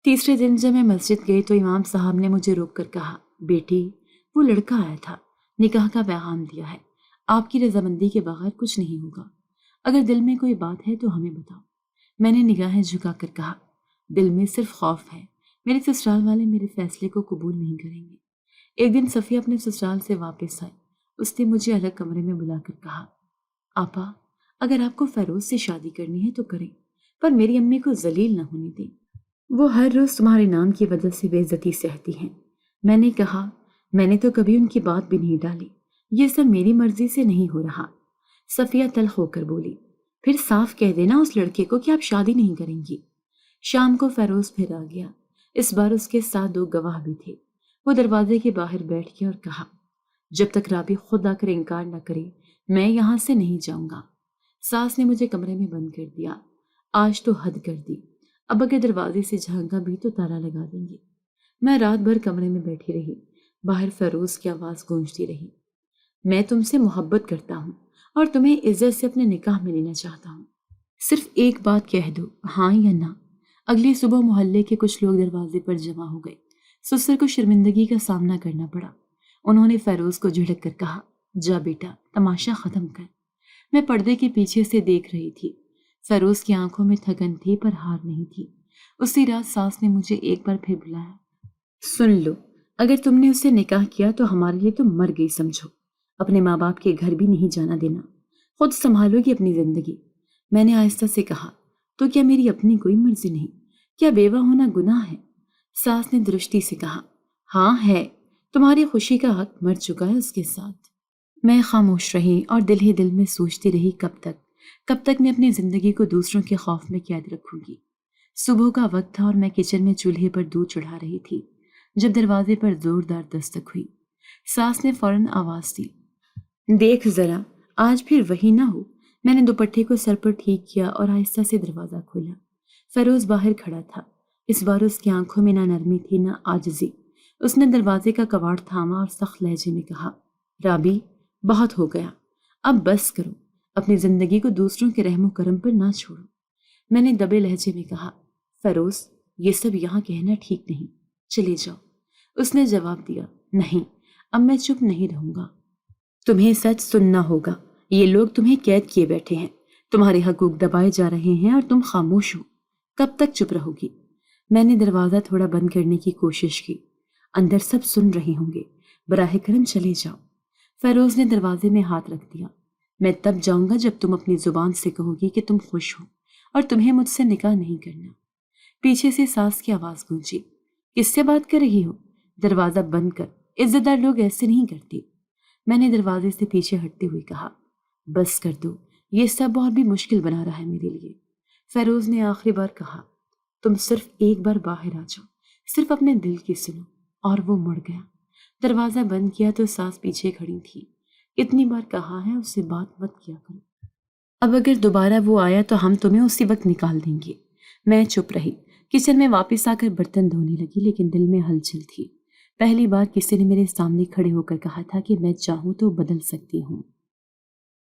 تیسرے دن جب میں مسجد گئی تو امام صاحب نے مجھے روک کر کہا، بیٹی، وہ لڑکا آیا تھا، نکاح کا پیغام دیا ہے، آپ کی رضامندی کے بغیر کچھ نہیں ہوگا۔ اگر دل میں کوئی بات ہے تو ہمیں بتاؤ۔ میں نے نگاہیں جھکا کر کہا، دل میں صرف خوف ہے، میرے سسرال والے میرے فیصلے کو قبول نہیں کریں گے۔ ایک دن صفیہ اپنے سسرال سے واپس آئی۔ اس نے مجھے الگ کمرے میں بلا کر کہا، آپا، اگر آپ کو فیروز سے شادی کرنی ہے تو کریں، پر میری امی کو ذلیل نہ ہونے دیں۔ وہ ہر روز تمہارے نام کی وجہ سے بے عزتی سہتی ہیں۔ میں نے کہا، میں نے تو کبھی ان کی بات بھی نہیں ڈالی، یہ سب میری مرضی سے نہیں ہو رہا۔ صفیہ تلخ ہو کر بولی، پھر صاف کہہ دینا اس لڑکے کو کہ آپ شادی نہیں کریں گی۔ شام کو فیروز پھر آ گیا۔ اس بار اس کے ساتھ 2 گواہ بھی تھے۔ وہ دروازے کے باہر بیٹھ گیا اور کہا، جب تک رابی خود آ کر انکار نہ کرے میں یہاں سے نہیں جاؤں گا۔ ساس نے مجھے کمرے میں بند کر دیا۔ آج تو حد کر دی، اب اگر دروازے سے جھانکا بھی تو تالا لگا دیں گے۔ میں رات بھر کمرے میں بیٹھی رہی۔ باہر فیروز کی آواز گونجتی رہی، میں تم سے محبت کرتا ہوں اور تمہیں عزت سے اپنے نکاح میں لینا چاہتا ہوں، صرف ایک بات کہہ دو، ہاں یا نہ۔ اگلی صبح محلے کے کچھ لوگ دروازے پر جمع ہو گئے۔ سسر کو شرمندگی کا سامنا کرنا پڑا۔ انہوں نے فیروز کو جھڑک کر کہا، جا بیٹا، تماشا ختم کر۔ میں پردے کے پیچھے سے دیکھ رہی تھی۔ فیروز کی آنکھوں میں تھکن تھی پر ہار نہیں تھی۔ اسی رات ساس نے مجھے ایک بار پھر بلایا، سن لو، اگر تم نے اسے نکاح کیا تو ہمارے لیے تو مر گئی سمجھو۔ اپنے ماں باپ کے گھر بھی نہیں جانا دینا، خود سنبھالو گی اپنی زندگی۔ میں نے آہستہ سے کہا، تو کیا میری اپنی کوئی مرضی نہیں؟ کیا بیوہ ہونا گناہ ہے؟ ساس نے درشتی سے کہا، ہاں ہے، تمہاری خوشی کا حق مر چکا ہے اس کے ساتھ۔ میں خاموش رہی اور دل ہی دل میں سوچتی رہی، کب تک میں اپنی زندگی کو دوسروں کے خوف میں قید رکھوں گی۔ صبح کا وقت تھا اور میں کچن میں چولہے پر دودھ چڑھا رہی تھی جب دروازے پر زوردار دستک ہوئی۔ ساس نے فوراً آواز دی، دیکھ ذرا آج پھر وہی نہ ہو۔ میں نے دوپٹے کو سر پر ٹھیک کیا اور آہستہ سے دروازہ کھولا۔ فیروز باہر کھڑا تھا۔ اس بار اس کی آنکھوں میں نہ نرمی تھی نہ عاجزی۔ اس نے دروازے کا کواڑ تھاما اور سخت لہجے میں کہا، رابی، بہت ہو گیا، اب بس کرو، اپنی زندگی کو دوسروں کے رحم و کرم پر نہ چھوڑو۔ میں نے دبے لہجے میں کہا، فیروز، یہ سب یہاں کہنا ٹھیک نہیں، چلے جاؤ۔ اس نے جواب دیا، نہیں، اب میں چپ نہیں رہوں گا، تمہیں سچ سننا ہوگا۔ یہ لوگ تمہیں قید کیے بیٹھے ہیں، تمہارے حقوق دبائے جا رہے ہیں اور تم خاموش ہو۔ کب تک چپ رہو گی؟ میں نے دروازہ تھوڑا بند کرنے کی کوشش کی، اندر سب سن رہے ہوں گے، براہ کرم چلے جاؤ۔ فیروز نے دروازے میں ہاتھ رکھ دیا، میں تب جاؤں گا جب تم اپنی زبان سے کہو گی کہ تم خوش ہو اور تمہیں مجھ سے نکاح نہیں کرنا۔ پیچھے سے ساس کی آواز گونجی، کس سے بات کر رہی ہو؟ دروازہ بند کر، عزت دار لوگ ایسے نہیں کرتے۔ میں نے دروازے سے پیچھے ہٹتے ہوئے کہا، بس کر دو، یہ سب اور بھی مشکل بنا رہا ہے میرے لیے۔ فیروز نے آخری بار کہا، تم صرف ایک بار باہر آ جاؤ، صرف اپنے دل کی سنو۔ اور وہ مڑ گیا۔ دروازہ بند کیا تو ساس پیچھے کھڑی تھی۔ اتنی بار کہا ہے اس سے بات مت کیا کرو، اب اگر دوبارہ وہ آیا تو ہم تمہیں اسی وقت نکال دیں گے۔ میں چپ رہی۔ کچن میں واپس آ کر برتن دھونے لگی، لیکن دل میں ہلچل تھی۔ پہلی بار کسی نے میرے سامنے کھڑے ہو کر کہا تھا کہ میں چاہوں تو بدل سکتی ہوں۔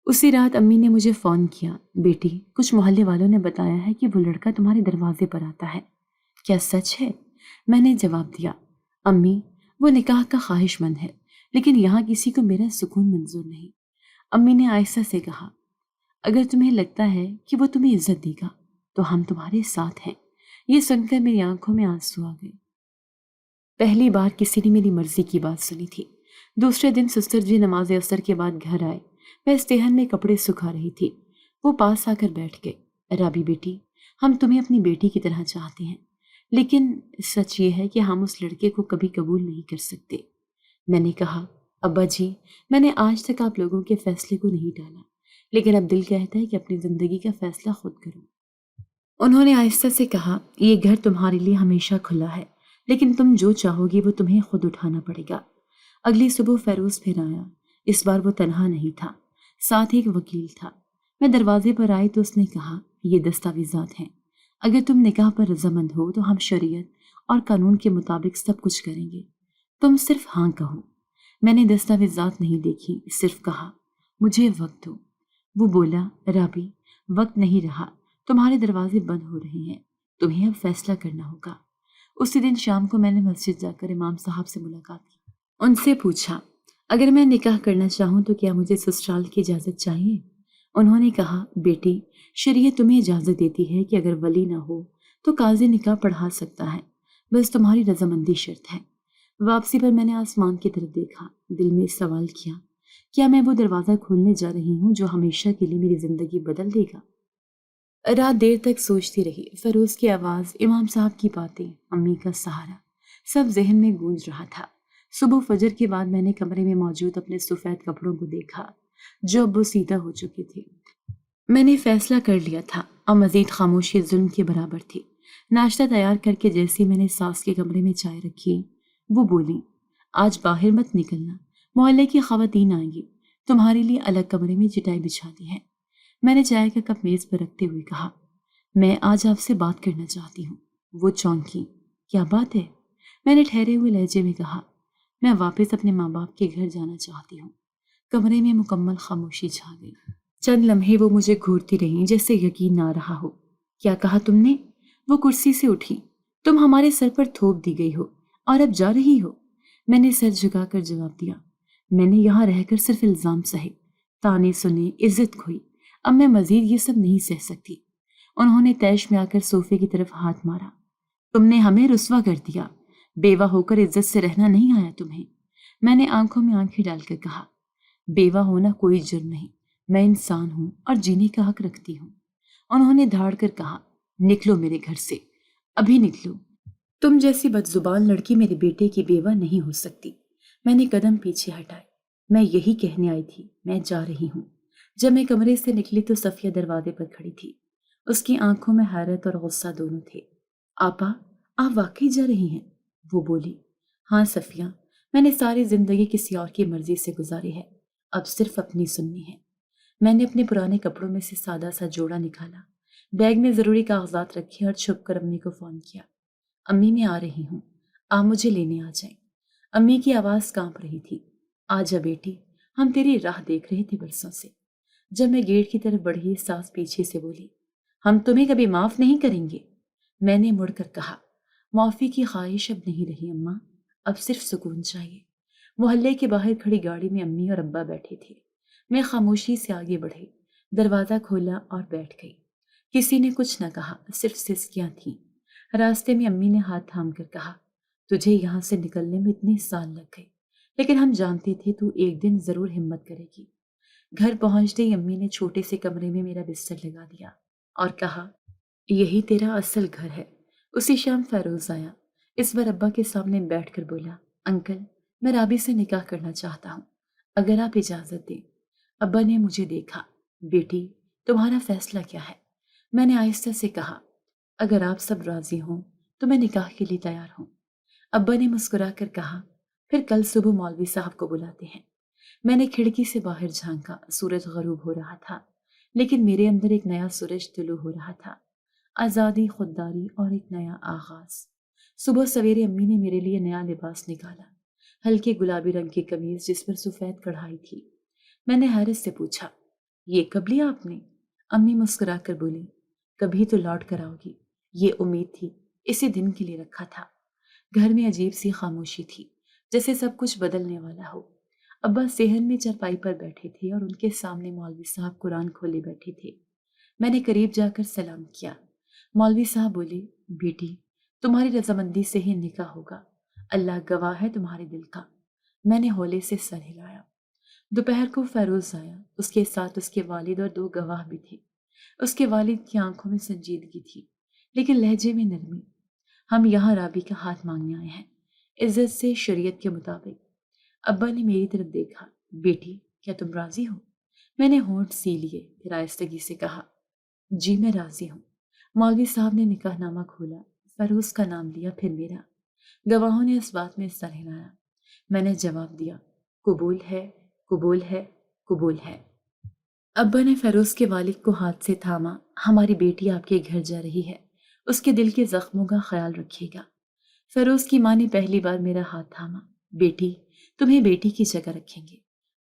اسی رات امی نے مجھے فون کیا، بیٹی، کچھ محلے والوں نے بتایا ہے کہ وہ لڑکا تمہارے دروازے پر آتا ہے، کیا سچ ہے؟ میں نے جواب دیا، امی، وہ نکاح کا خواہش مند ہے، لیکن یہاں کسی کو میرا سکون منظور نہیں۔ امی نے آہستہ سے کہا، اگر تمہیں لگتا ہے کہ وہ تمہیں عزت دے گا تو ہم تمہارے ساتھ ہیں۔ یہ سن کر میری آنکھوں میں آنسو آ گئے۔ پہلی بار کسی نے میری مرضی کی بات سنی تھی۔ دوسرے دن سسر جی نماز عصر کے بعد گھر آئے۔ میں استحن میں کپڑے سکھا رہی تھی۔ وہ پاس آ کر بیٹھ گئے، رابی بیٹی، ہم تمہیں اپنی بیٹی کی طرح چاہتے ہیں، لیکن سچ یہ ہے کہ ہم اس لڑکے کو کبھی قبول نہیں کر سکتے۔ میں نے کہا، ابا جی، میں نے آج تک آپ لوگوں کے فیصلے کو نہیں ٹالا، لیکن اب دل کہتا ہے کہ اپنی زندگی کا فیصلہ خود کروں۔ انہوں نے آہستہ سے کہا، یہ گھر تمہارے لیے ہمیشہ کھلا ہے، لیکن تم جو چاہو گی وہ تمہیں خود اٹھانا پڑے گا۔ اگلی صبح فیروز پھر آیا۔ اس بار وہ تنہا نہیں تھا، ساتھ ایک وکیل تھا۔ میں دروازے پر آئی تو اس نے کہا، یہ دستاویزات ہیں، اگر تم نکاح پر رضامند ہو تو ہم شریعت اور قانون کے مطابق سب کچھ کریں گے، تم صرف ہاں کہو۔ میں نے دستاویزات نہیں دیکھی، صرف کہا، مجھے وقت دو۔ وہ بولا، رابی، وقت نہیں رہا، تمہارے دروازے بند ہو رہے ہیں، تمہیں اب فیصلہ کرنا ہوگا۔ اسی دن شام کو میں نے مسجد جا کر امام صاحب سے ملاقات کی۔ ان سے پوچھا، اگر میں نکاح کرنا چاہوں تو کیا مجھے سسرال کی اجازت چاہیے؟ انہوں نے کہا، بیٹی، شریعت تمہیں اجازت دیتی ہے کہ اگر ولی نہ ہو تو قاضی نکاح پڑھا سکتا ہے، بس تمہاری رضامندی شرط ہے۔ واپسی پر میں نے آسمان کی طرف دیکھا، دل میں سوال کیا، کیا میں وہ دروازہ کھولنے جا رہی ہوں جو ہمیشہ کے لیے میری زندگی بدل دے گا؟ رات دیر تک سوچتی رہی۔ فیروز کی آواز، امام صاحب کی باتیں، امی کا سہارا، سب ذہن میں گونج رہا تھا۔ صبح فجر کے بعد میں نے کمرے میں موجود اپنے سفید کپڑوں کو دیکھا جو اب وہ سیدھا ہو چکے تھے۔ میں نے فیصلہ کر لیا تھا، اب مزید خاموشی ظلم کے برابر تھی۔ ناشتہ تیار کر کے جیسے میں نے ساس کے کمرے میں چائے رکھی، وہ بولی، آج باہر مت نکلنا، محلے کی خواتین آئیں گی، تمہارے لیے الگ کمرے میں چٹائی بچھا دی ہے۔ میں نے چائے کا کپ میز پر رکھتے ہوئے کہا، میں آج آپ سے بات کرنا چاہتی ہوں۔ وہ چونکی، کیا بات ہے؟ میں نے ٹھہرے ہوئے لہجے میں کہا، میں واپس اپنے ماں باپ کے گھر جانا چاہتی ہوں۔ کمرے میں مکمل خاموشی چھا گئی۔ چند لمحے وہ مجھے گھورتی رہیں جیسے یقین نہ رہا ہو۔ کیا کہا تم نے؟ وہ کرسی سے اٹھی، تم ہمارے سر پر تھوپ دی گئی ہو اور اب جا رہی ہو؟ میں نے سر جھکا کر جواب دیا، میں نے یہاں رہ کر صرف الزام سہے، تانے سنے، عزت کھوئی، اب میں مزید یہ سب نہیں سہ سکتی۔ انہوں نے تیش میں آ کر صوفے کی طرف ہاتھ مارا، تم نے ہمیں رسوا کر دیا، بیوہ ہو کر عزت سے رہنا نہیں آیا تمہیں۔ میں نے آنکھوں میں آنکھیں ڈال کر کہا، بیوہ ہونا کوئی جرم نہیں، میں انسان ہوں اور جینے کا حق رکھتی ہوں۔ انہوں نے دھاڑ کر کہا، نکلو میرے گھر سے، ابھی نکلو، تم جیسی بدزبان لڑکی میرے بیٹے کی بیوہ نہیں ہو سکتی۔ میں نے قدم پیچھے ہٹائے، میں یہی کہنے آئی تھی، میں جا رہی ہوں۔ جب میں کمرے سے نکلی تو صفیہ دروازے پر کھڑی تھی، اس کی آنکھوں میں حیرت اور غصہ دونوں تھے۔ آپا، آپ واقعی جا رہی ہیں؟ وہ بولی، ہاں صفیہ، میں نے ساری زندگی کسی اور کی مرضی سے گزاری ہے، اب صرف اپنی سننی ہے۔ میں نے اپنے پرانے کپڑوں میں سے سادہ سا جوڑا نکالا، بیگ میں ضروری کاغذات رکھے اور چھپ کر امی کو فون کیا، امی میں آ رہی ہوں، آپ مجھے لینے آ جائیں۔ امی کی آواز کانپ رہی تھی، آجا بیٹی، ہم تیری راہ دیکھ رہے تھے برسوں سے۔ جب میں گیٹ کی طرف بڑھی، ساس پیچھے سے بولی، ہم تمہیں کبھی معاف نہیں کریں گے۔ میں نے مڑ کر کہا، معافی کی خواہش اب نہیں رہی اماں، اب صرف سکون چاہیے۔ محلے کے باہر کھڑی گاڑی میں امی اور ابا بیٹھے تھے۔ میں خاموشی سے آگے بڑھی، دروازہ کھولا اور بیٹھ گئی۔ کسی نے کچھ نہ کہا، صرف سسکیاں تھیں۔ راستے میں امی نے ہاتھ تھام کر کہا، تجھے یہاں سے نکلنے میں اتنے سال لگ گئے، لیکن ہم جانتے تھے تو ایک دن ضرور ہمت کرے گی۔ گھر پہنچتے ہی امی نے چھوٹے سے کمرے میں میرا بستر لگا دیا اور کہا، یہی تیرا اصل گھر ہے۔ اسی شام فیروز آیا، اس بار ابا کے سامنے بیٹھ کر بولا، انکل، میں رابی سے نکاح کرنا چاہتا ہوں، اگر آپ اجازت دیں۔ ابا نے مجھے دیکھا، بیٹی، تمہارا فیصلہ کیا ہے؟ میں نے آہستہ سے کہا، اگر آپ سب راضی ہوں تو میں نکاح کے لیے تیار ہوں۔ ابا نے مسکرا کر کہا، پھر کل صبح مولوی صاحب کو بلاتے ہیں۔ میں نے کھڑکی سے باہر جھانکا، سورج غروب ہو رہا تھا، لیکن میرے اندر ایک نیا سورج طلوع ہو رہا تھا، آزادی، خودداری اور ایک نیا آغاز۔ صبح سویرے امی نے میرے لیے نیا لباس نکالا، ہلکے گلابی رنگ کی قمیض جس پر سفید کڑھائی تھی۔ میں نے حیرت سے پوچھا، یہ کب لیا آپ نے؟ امی مسکرا کر بولی، کبھی تو لوٹ کر آؤ گی، یہ امید تھی، اسی دن کے لیے رکھا تھا۔ گھر میں عجیب سی خاموشی تھی، جیسے سب کچھ بدلنے والا ہو۔ ابا صحن میں چرپائی پر بیٹھے تھے اور ان کے سامنے مولوی صاحب قرآن کھولے بیٹھے تھے۔ میں نے قریب جا کر سلام کیا۔ مولوی صاحب بولے، بیٹی، تمہاری رضامندی سے ہی نکاح ہوگا، اللہ گواہ ہے تمہارے دل کا۔ میں نے ہولے سے سر ہلایا۔ دوپہر کو فیروز آیا، اس کے ساتھ اس کے والد اور دو گواہ بھی تھے۔ اس کے والد کی آنکھوں میں سنجیدگی تھی، لیکن لہجے میں نرمی۔ ہم یہاں رابی کا ہاتھ مانگنے آئے ہیں، عزت سے، شریعت کے مطابق۔ ابا نے میری طرف دیکھا۔ بیٹی کیا تم راضی ہو؟ میں نے ہونٹ سی لیے، پھر آہستگی سے کہا جی میں راضی ہوں۔ مولوی صاحب نے نکاح نامہ کھولا، فیروز کا نام لیا، پھر میرا۔ گواہوں نے اس بات میں سر ہلایا۔ میں نے جواب دیا قبول ہے، قبول ہے، قبول ہے۔ ابا نے فیروز کے والد کو ہاتھ سے تھاما۔ ہماری بیٹی آپ کے گھر جا رہی ہے، اس کے دل کے زخموں کا خیال رکھیے گا۔ فیروز کی ماں نے پہلی بار میرا ہاتھ تھاما۔ بیٹی تمہیں بیٹی کی جگہ رکھیں گے،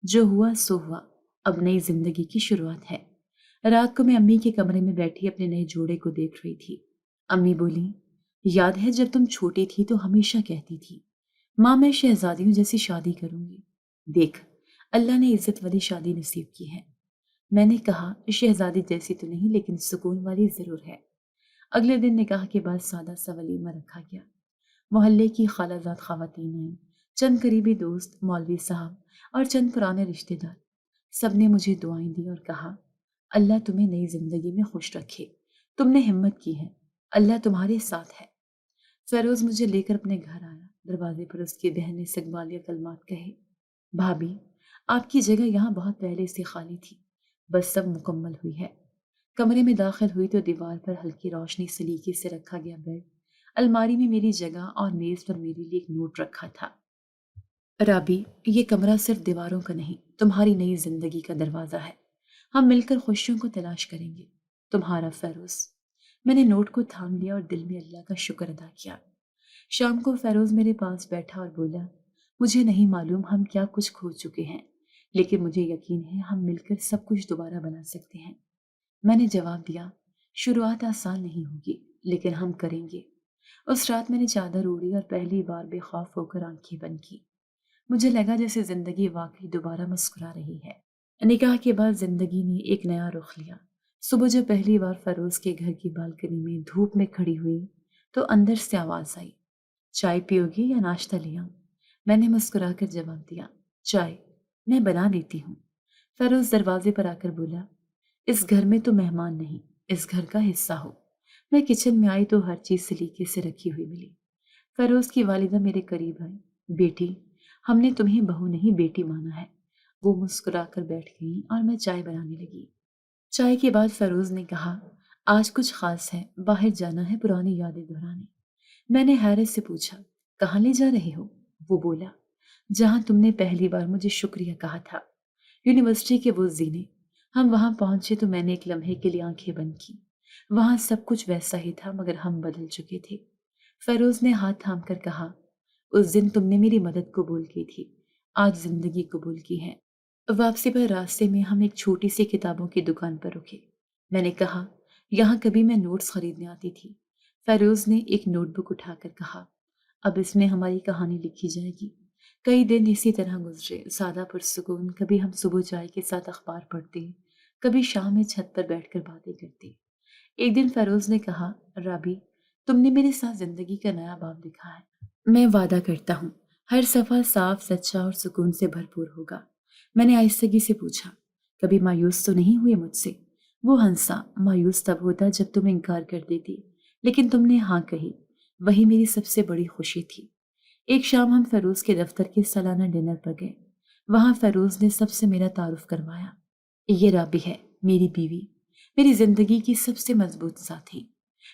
جو ہوا سو ہوا، اب نئی زندگی کی شروعات ہے۔ رات کو میں امی کے کمرے میں بیٹھی اپنے نئے جوڑے کو دیکھ رہی تھی۔ امی بولی یاد ہے جب تم چھوٹی تھی تو ہمیشہ کہتی تھی ماں میں شہزادیوں جیسی شادی کروں گی، دیکھ اللہ نے عزت والی شادی نصیب کی ہے۔ میں نے کہا شہزادی جیسی تو نہیں لیکن سکون والی ضرور ہے۔ اگلے دن نکاح کے بعد سادہ سا ولیمہ رکھا گیا۔ محلے کی خالہ زاد خواتین آئیں، چند قریبی دوست، مولوی صاحب اور چند پرانے رشتے دار۔ سب نے مجھے دعائیں دی اور کہا اللہ تمہیں نئی زندگی میں خوش رکھے، تم نے ہمت کی ہے، اللہ تمہارے ساتھ ہے۔ فیروز مجھے لے کر اپنے گھر آیا۔ دروازے پر اس کی بہن نے استقبالیہ کلمات کہے۔ بھابھی آپ کی جگہ یہاں بہت پہلے سے خالی تھی، بس سب مکمل ہوئی ہے۔ کمرے میں داخل ہوئی تو دیوار پر ہلکی روشنی سلیقے سے رکھا گیا بیڈ، الماری میں میری جگہ اور میز پر میرے لیے ایک نوٹ رکھا تھا۔ رابی یہ کمرہ صرف دیواروں کا نہیں، تمہاری نئی زندگی کا دروازہ ہے، ہم مل کر خوشیوں کو تلاش کریں گے، تمہارا فیروز۔ میں نے نوٹ کو تھام لیا اور دل میں اللہ کا شکر ادا کیا۔ شام کو فیروز میرے پاس بیٹھا اور بولا مجھے نہیں معلوم ہم کیا کچھ کھو چکے ہیں، لیکن مجھے یقین ہے ہم مل کر سب کچھ دوبارہ بنا سکتے ہیں۔ میں نے جواب دیا شروعات آسان نہیں ہوگی لیکن ہم کریں گے۔ اس رات میں نے چادر اوڑھی اور پہلی بار بے خوف ہو کر آنکھیں بند کی۔ مجھے لگا جیسے زندگی واقعی دوبارہ مسکرا رہی ہے۔ نکاح کے بعد زندگی نے ایک نیا رخ لیا۔ صبح جب پہلی بار فیروز کے گھر کی بالکنی میں دھوپ میں کھڑی ہوئی تو اندر سے آواز آئی چائے پیو گی یا ناشتہ لے آؤں؟ میں نے مسکرا کر جواب دیا چائے، میں بنا دیتی ہوں۔ فیروز دروازے پر آ کر بولا اس گھر میں تو مہمان نہیں، اس گھر کا حصہ ہو۔ میں کچن میں آئی تو ہر چیز سلیقے سے رکھی ہوئی ملی۔ فیروز کی والدہ میرے قریب آئی۔ بیٹی ہم نے تمہیں بہو نہیں بیٹی مانا ہے۔ وہ مسکرا کر بیٹھ گئی اور میں چائے بنانے لگی۔ چائے کے بعد فیروز نے کہا آج کچھ خاص ہے، باہر جانا ہے پرانی یادیں دہرانے۔ میں نے حیرت سے پوچھا کہاں لے جا رہے ہو؟ وہ بولا جہاں تم نے پہلی بار مجھے شکریہ کہا تھا، یونیورسٹی کے وہ زینے۔ ہم وہاں پہنچے تو میں نے ایک لمحے کے لیے آنکھیں بند کی۔ وہاں سب کچھ ویسا ہی تھا مگر ہم بدل چکے تھے۔ فیروز نے ہاتھ تھام کر کہا اس دن تم نے میری مدد قبول کی تھی، آج زندگی قبول کی ہے۔ واپسی پر راستے میں ہم ایک چھوٹی سی کتابوں کی دکان پر رکے۔ میں نے کہا یہاں کبھی میں نوٹس خریدنے آتی تھی۔ فیروز نے ایک نوٹ بک اٹھا کر کہا اب اس میں ہماری کہانی لکھی جائے گی۔ کئی دن اسی طرح گزرے، سادہ پرسکون۔ کبھی ہم صبح چائے کے ساتھ اخبار پڑھتے، کبھی شام میں چھت پر بیٹھ کر باتیں کرتے۔ ایک دن فیروز نے کہا رابی تم نے میرے ساتھ زندگی کا نیا باب لکھا ہے، میں وعدہ کرتا ہوں ہر صفحہ صاف، سچا اور سکون سے بھرپور ہوگا۔ میں نے آہستگی سے پوچھا کبھی مایوس تو نہیں ہوئے مجھ سے؟ وہ ہنسا مایوس تب ہوتا جب تم انکار کر دیتی، لیکن تم نے ہاں کہی، وہی میری سب سے بڑی خوشی تھی۔ ایک شام ہم فیروز کے دفتر کے سالانہ ڈنر پر گئے۔ وہاں فیروز نے سب سے میرا تعارف کروایا۔ یہ رابی ہے، میری بیوی، میری زندگی کی سب سے مضبوط ساتھی۔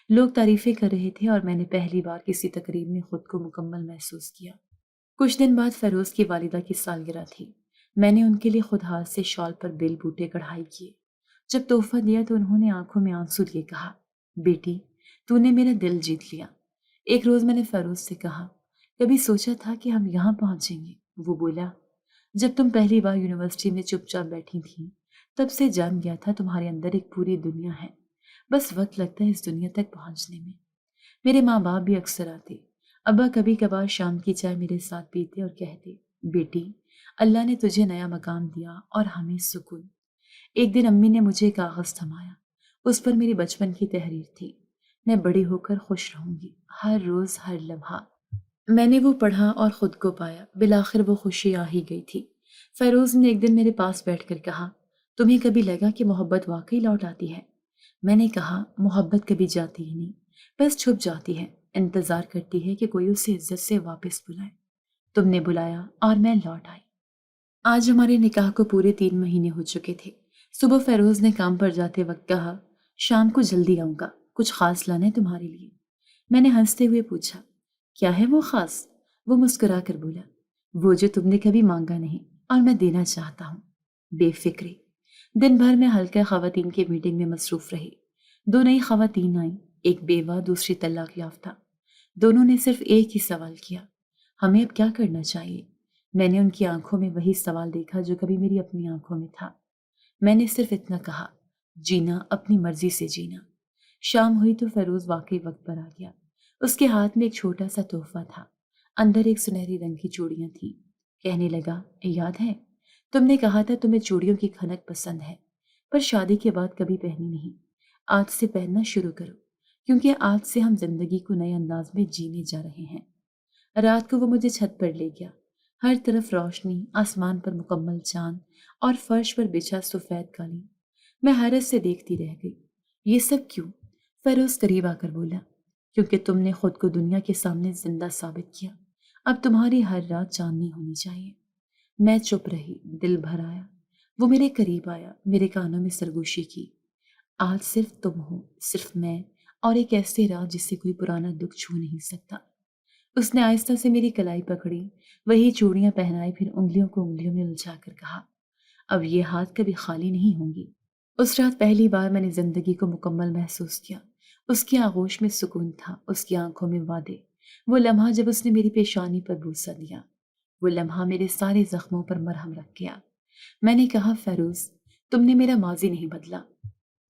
لوگ تعریفیں کر رہے تھے اور میں نے پہلی بار کسی تقریب میں خود کو مکمل محسوس کیا۔ کچھ دن بعد فیروز کی والدہ کی سالگرہ تھی۔ میں نے ان کے لیے خود ہاتھ سے شال پر بیل بوٹے کڑھائی کیے۔ جب تحفہ دیا تو انہوں نے آنکھوں میں آنسو لیے کہا بیٹی تو نے میرا دل جیت لیا۔ ایک روز میں نے فیروز سے کہا کبھی سوچا تھا کہ ہم یہاں پہنچیں گے؟ وہ بولا جب تم پہلی بار یونیورسٹی میں چپ چاپ بیٹھی تھی تب سے جان گیا تھا تمہارے اندر ایک پوری دنیا ہے، بس وقت لگتا ہے اس دنیا تک پہنچنے میں۔ میرے ماں باپ بھی اکثر آتے، ابا کبھی کبھار شام کی چائے میرے ساتھ پیتے اور کہتے بیٹی اللہ نے تجھے نیا مقام دیا اور ہمیں سکون۔ ایک دن امی نے مجھے کاغذ تھمایا، اس پر میری بچپن کی تحریر تھی، میں بڑی ہو کر خوش رہوں گی، ہر روز ہر لمحہ۔ میں نے وہ پڑھا اور خود کو پایا، بالآخر وہ خوشی آ ہی گئی تھی۔ فیروز نے ایک دن میرے پاس بیٹھ کر کہا تمہیں کبھی لگا کہ محبت واقعی لوٹ آتی ہے؟ میں نے کہا محبت کبھی جاتی ہی نہیں، بس چھپ جاتی ہے، انتظار کرتی ہے کہ کوئی اسے عزت سے واپس بلائے۔ تم نے بلایا اور میں لوٹ آئی۔ آج ہمارے نکاح کو پورے 3 مہینے ہو چکے تھے۔ صبح فیروز نے کام پر جاتے وقت کہا، شام کو جلدی آؤں گا، کچھ خاص لانا ہے تمہارے لیے۔ میں نے ہنستے ہوئے پوچھا، کیا ہے وہ خاص؟ وہ مسکرا کر بولا، وہ جو تم نے کبھی مانگا نہیں اور میں دینا چاہتا ہوں، بے فکری۔ دن بھر میں ہلکا خواتین کی میٹنگ میں مصروف رہی۔ 2 نئی خواتین آئیں، ایک بیوہ دوسری طلاق یافتہ۔ دونوں نے صرف ایک ہی سوال کیا، ہمیں اب کیا کرنا چاہیے؟ میں نے ان کی آنکھوں میں وہی سوال دیکھا جو کبھی میری اپنی آنکھوں میں تھا۔ میں نے صرف اتنا کہا، جینا اپنی مرضی سے جینا۔ شام ہوئی تو فیروز واقعی وقت پر آ گیا۔ اس کے ہاتھ میں ایک چھوٹا سا تحفہ تھا، اندر ایک سنہری رنگ کی چوڑیاں تھیں۔ کہنے لگا، یاد ہے تم نے کہا تھا تمہیں چوڑیوں کی کھنک پسند ہے، پر شادی کے بعد کبھی پہنی نہیں۔ آج سے پہننا شروع کرو، کیونکہ آج سے ہم زندگی کو نئے انداز میں جینے جا رہے ہیں۔ رات کو وہ مجھے چھت پر لے گیا۔ ہر طرف روشنی، آسمان پر مکمل چاند اور فرش پر بچھا سفید قالین۔ میں حیرت سے دیکھتی رہ گئی۔ یہ سب کیوں؟ فیروز قریب آ کر بولا، کیونکہ تم نے خود کو دنیا کے سامنے زندہ ثابت کیا۔ اب تمہاری ہر رات چاندنی ہونی چاہیے۔ میں چپ رہی، دل بھر آیا۔ وہ میرے قریب آیا، میرے کانوں میں سرگوشی کی، آج صرف تم ہو، صرف میں، اور ایک ایسی رات جسے کوئی پرانا دکھ چھو نہیں سکتا۔ اس نے آہستہ سے میری کلائی پکڑی، وہی چوڑیاں پہنائی، پھر انگلیوں کو انگلیوں میں الجھا کر کہا، اب یہ ہاتھ کبھی خالی نہیں ہوں گی۔ اس رات پہلی بار میں نے زندگی کو مکمل محسوس کیا۔ اس کی آغوش میں سکون تھا، اس کی آنکھوں میں وعدے۔ وہ لمحہ جب اس نے میری پیشانی پر بوسہ دیا، وہ لمحہ میرے سارے زخموں پر مرہم رکھ گیا۔ میں نے کہا، فیروز تم نے میرا ماضی نہیں بدلا،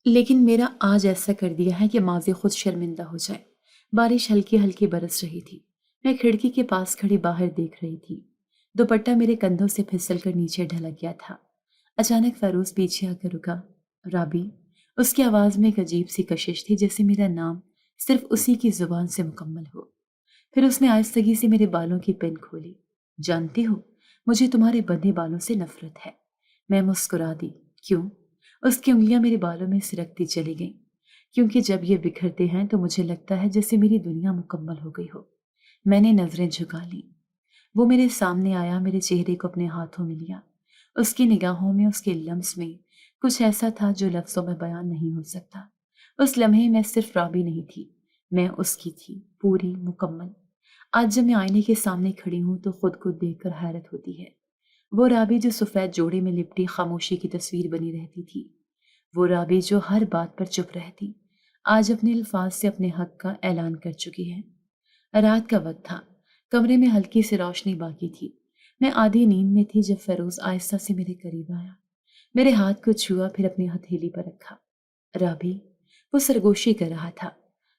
لیکن میرا آج ایسا کر دیا ہے کہ ماضی خود شرمندہ ہو جائے۔ بارش ہلکی ہلکی برس رہی تھی۔ میں کھڑکی کے پاس کھڑی باہر دیکھ رہی تھی۔ دوپٹہ میرے کندھوں سے پھسل کر نیچے ڈھلک گیا تھا۔ اچانک فیروز پیچھے آ کر رکا، رابی۔ اس کی آواز میں ایک عجیب سی کشش تھی، جیسے میرا نام صرف اسی کی زبان سے مکمل ہو۔ پھر اس نے آہستگی سے میرے بالوں کی پن کھولی۔ جانتی ہو، مجھے تمہارے بندھے بالوں سے نفرت ہے۔ میں مسکرا دی۔ کیوں؟ اس کی انگلیاں میرے بالوں میں سرکتی چلی گئیں۔ کیونکہ جب یہ بکھرتے ہیں تو مجھے لگتا ہے جیسے میری دنیا مکمل ہو گئی ہو۔ میں نے نظریں جھکا لیں۔ وہ میرے سامنے آیا، میرے چہرے کو اپنے ہاتھوں میں لیا۔ اس کی نگاہوں میں، اس کے لمس میں کچھ ایسا تھا جو لفظوں میں بیان نہیں ہو سکتا۔ اس لمحے میں صرف رابی نہیں تھی، میں اس کی تھی، پوری، مکمل۔ آج جب میں آئینے کے سامنے کھڑی ہوں تو خود کو دیکھ کر حیرت ہوتی ہے۔ وہ رابی جو سفید جوڑے میں لپٹی خاموشی کی تصویر بنی رہتی تھی، وہ رابی جو ہر بات پر چپ رہتی، آج اپنے الفاظ سے اپنے حق کا اعلان کر چکی ہے۔ رات کا وقت تھا، کمرے میں ہلکی سی روشنی باقی تھی۔ میں آدھی نیند میں تھی جب فیروز آہستہ سے میرے قریب آیا، میرے ہاتھ کو چھوا، پھر اپنی ہتھیلی پر رکھا۔ رابی، وہ سرگوشی کر رہا تھا،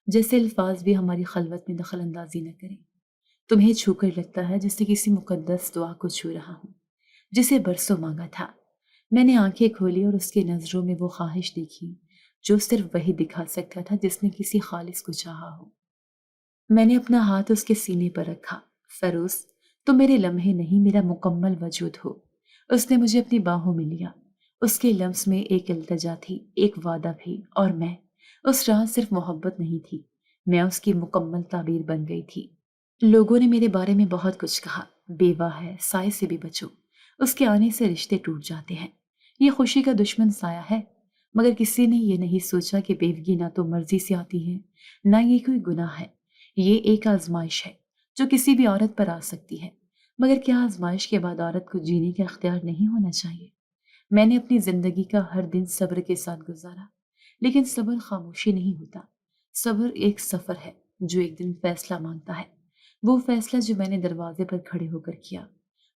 جیسے الفاظ بھی ہماری خلوت میں دخل اندازی نہ کریں۔ تمہیں چھو کر لگتا ہے جیسے کسی مقدس دعا کو چھو رہا ہوں، جسے برسوں مانگا تھا۔ میں نے آنکھیں کھولی اور اس کے نظروں میں وہ خواہش دیکھی جو صرف وہی دکھا سکتا تھا جس نے کسی خالص کو چاہا ہو۔ میں نے اپنا ہاتھ اس کے سینے پر رکھا۔ فیروز، تم میرے لمحے نہیں، میرا مکمل وجود ہو۔ اس نے مجھے اپنی باہوں میں لیا۔ اس کے لمس میں ایک التجا تھی، ایک وعدہ بھی، اور میں اس رات صرف محبت نہیں تھی، میں اس کی مکمل تعبیر بن گئی تھی۔ لوگوں نے میرے بارے میں بہت کچھ کہا، بیوہ ہے، سائے سے بھی بچو، اس کے آنے سے رشتے ٹوٹ جاتے ہیں، یہ خوشی کا دشمن سایہ ہے۔ مگر کسی نے یہ نہیں سوچا کہ بیوگی نہ تو مرضی سے آتی ہے، نہ یہ کوئی گناہ ہے، یہ ایک آزمائش ہے جو کسی بھی عورت پر آ سکتی ہے۔ مگر کیا آزمائش کے بعد عورت کو جینے کا اختیار نہیں ہونا چاہیے؟ میں نے اپنی زندگی کا ہر دن صبر کے ساتھ گزارا، لیکن صبر خاموشی نہیں ہوتا۔ صبر ایک سفر ہے جو ایک دن فیصلہ مانگتا ہے، وہ فیصلہ جو میں نے دروازے پر کھڑے ہو کر کیا،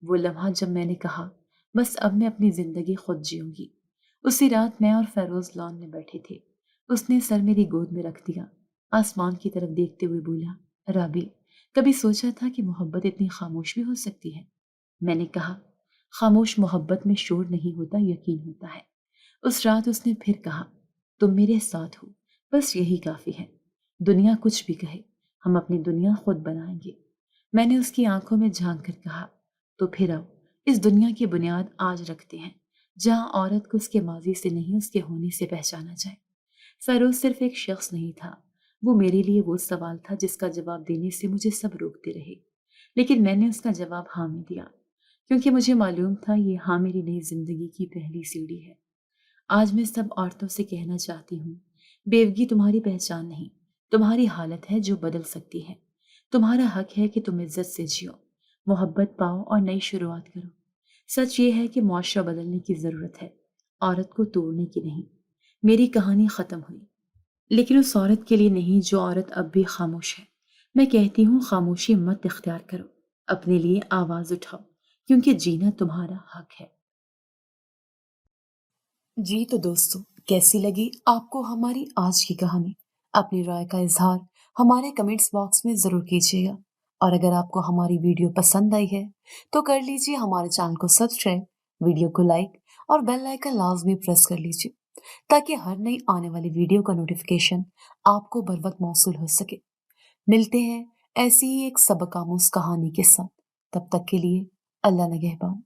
وہ لمحہ جب میں نے کہا، بس اب میں اپنی زندگی خود جیوں گی۔ اسی رات میں اور فیروز لان میں بیٹھے تھے۔ اس نے سر میری گود میں رکھ دیا، آسمان کی طرف دیکھتے ہوئے بولا، رابی، کبھی سوچا تھا کہ محبت اتنی خاموش بھی ہو سکتی ہے؟ میں نے کہا، خاموش محبت میں شور نہیں ہوتا، یقین ہوتا ہے۔ اس رات اس نے پھر کہا، تم میرے ساتھ ہو، بس یہی کافی ہے، دنیا کچھ بھی کہے، ہم اپنی دنیا خود بنائیں گے۔ میں نے اس کی آنکھوں میں جھانک کر کہا، تو پھر آؤ، اس دنیا کی بنیاد آج رکھتے ہیں، جہاں عورت کو اس کے ماضی سے نہیں، اس کے ہونے سے پہچانا جائے۔ فیروز صرف ایک شخص نہیں تھا، وہ میرے لیے وہ سوال تھا جس کا جواب دینے سے مجھے سب روکتے رہے، لیکن میں نے اس کا جواب ہاں میں دیا، کیونکہ مجھے معلوم تھا یہ ہاں میری نئی زندگی کی پہلی سیڑھی ہے۔ آج میں سب عورتوں سے کہنا چاہتی ہوں، بیوگی تمہاری پہچان نہیں، تمہاری حالت ہے جو بدل سکتی ہے۔ تمہارا حق ہے کہ تم عزت سے جیو، محبت پاؤ اور نئی شروعات کرو۔ سچ یہ ہے کہ معاشرہ بدلنے کی ضرورت ہے، عورت کو توڑنے کی نہیں۔ میری کہانی ختم ہوئی، لیکن اس عورت کے لیے نہیں جو عورت اب بھی خاموش ہے۔ میں کہتی ہوں خاموشی مت اختیار کرو، اپنے لیے آواز اٹھاؤ، کیونکہ جینا تمہارا حق ہے۔ جی تو دوستو، کیسی لگی آپ کو ہماری آج کی کہانی؟ اپنی رائے کا اظہار ہمارے کمنٹس باکس میں ضرور کیجیے گا، اور اگر آپ کو ہماری ویڈیو پسند آئی ہے تو کر لیجیے ہمارے چینل کو سبسکرائب، ویڈیو کو لائک اور بیل آئیکن لازمی پریس کر لیجیے تاکہ ہر نئی آنے والی ویڈیو کا نوٹیفیکیشن آپ کو بر وقت موصول ہو سکے۔ ملتے ہیں ایسی ہی ایک سبق آموز کہانی کے ساتھ، تب تک کے لیے اللہ نگہبان۔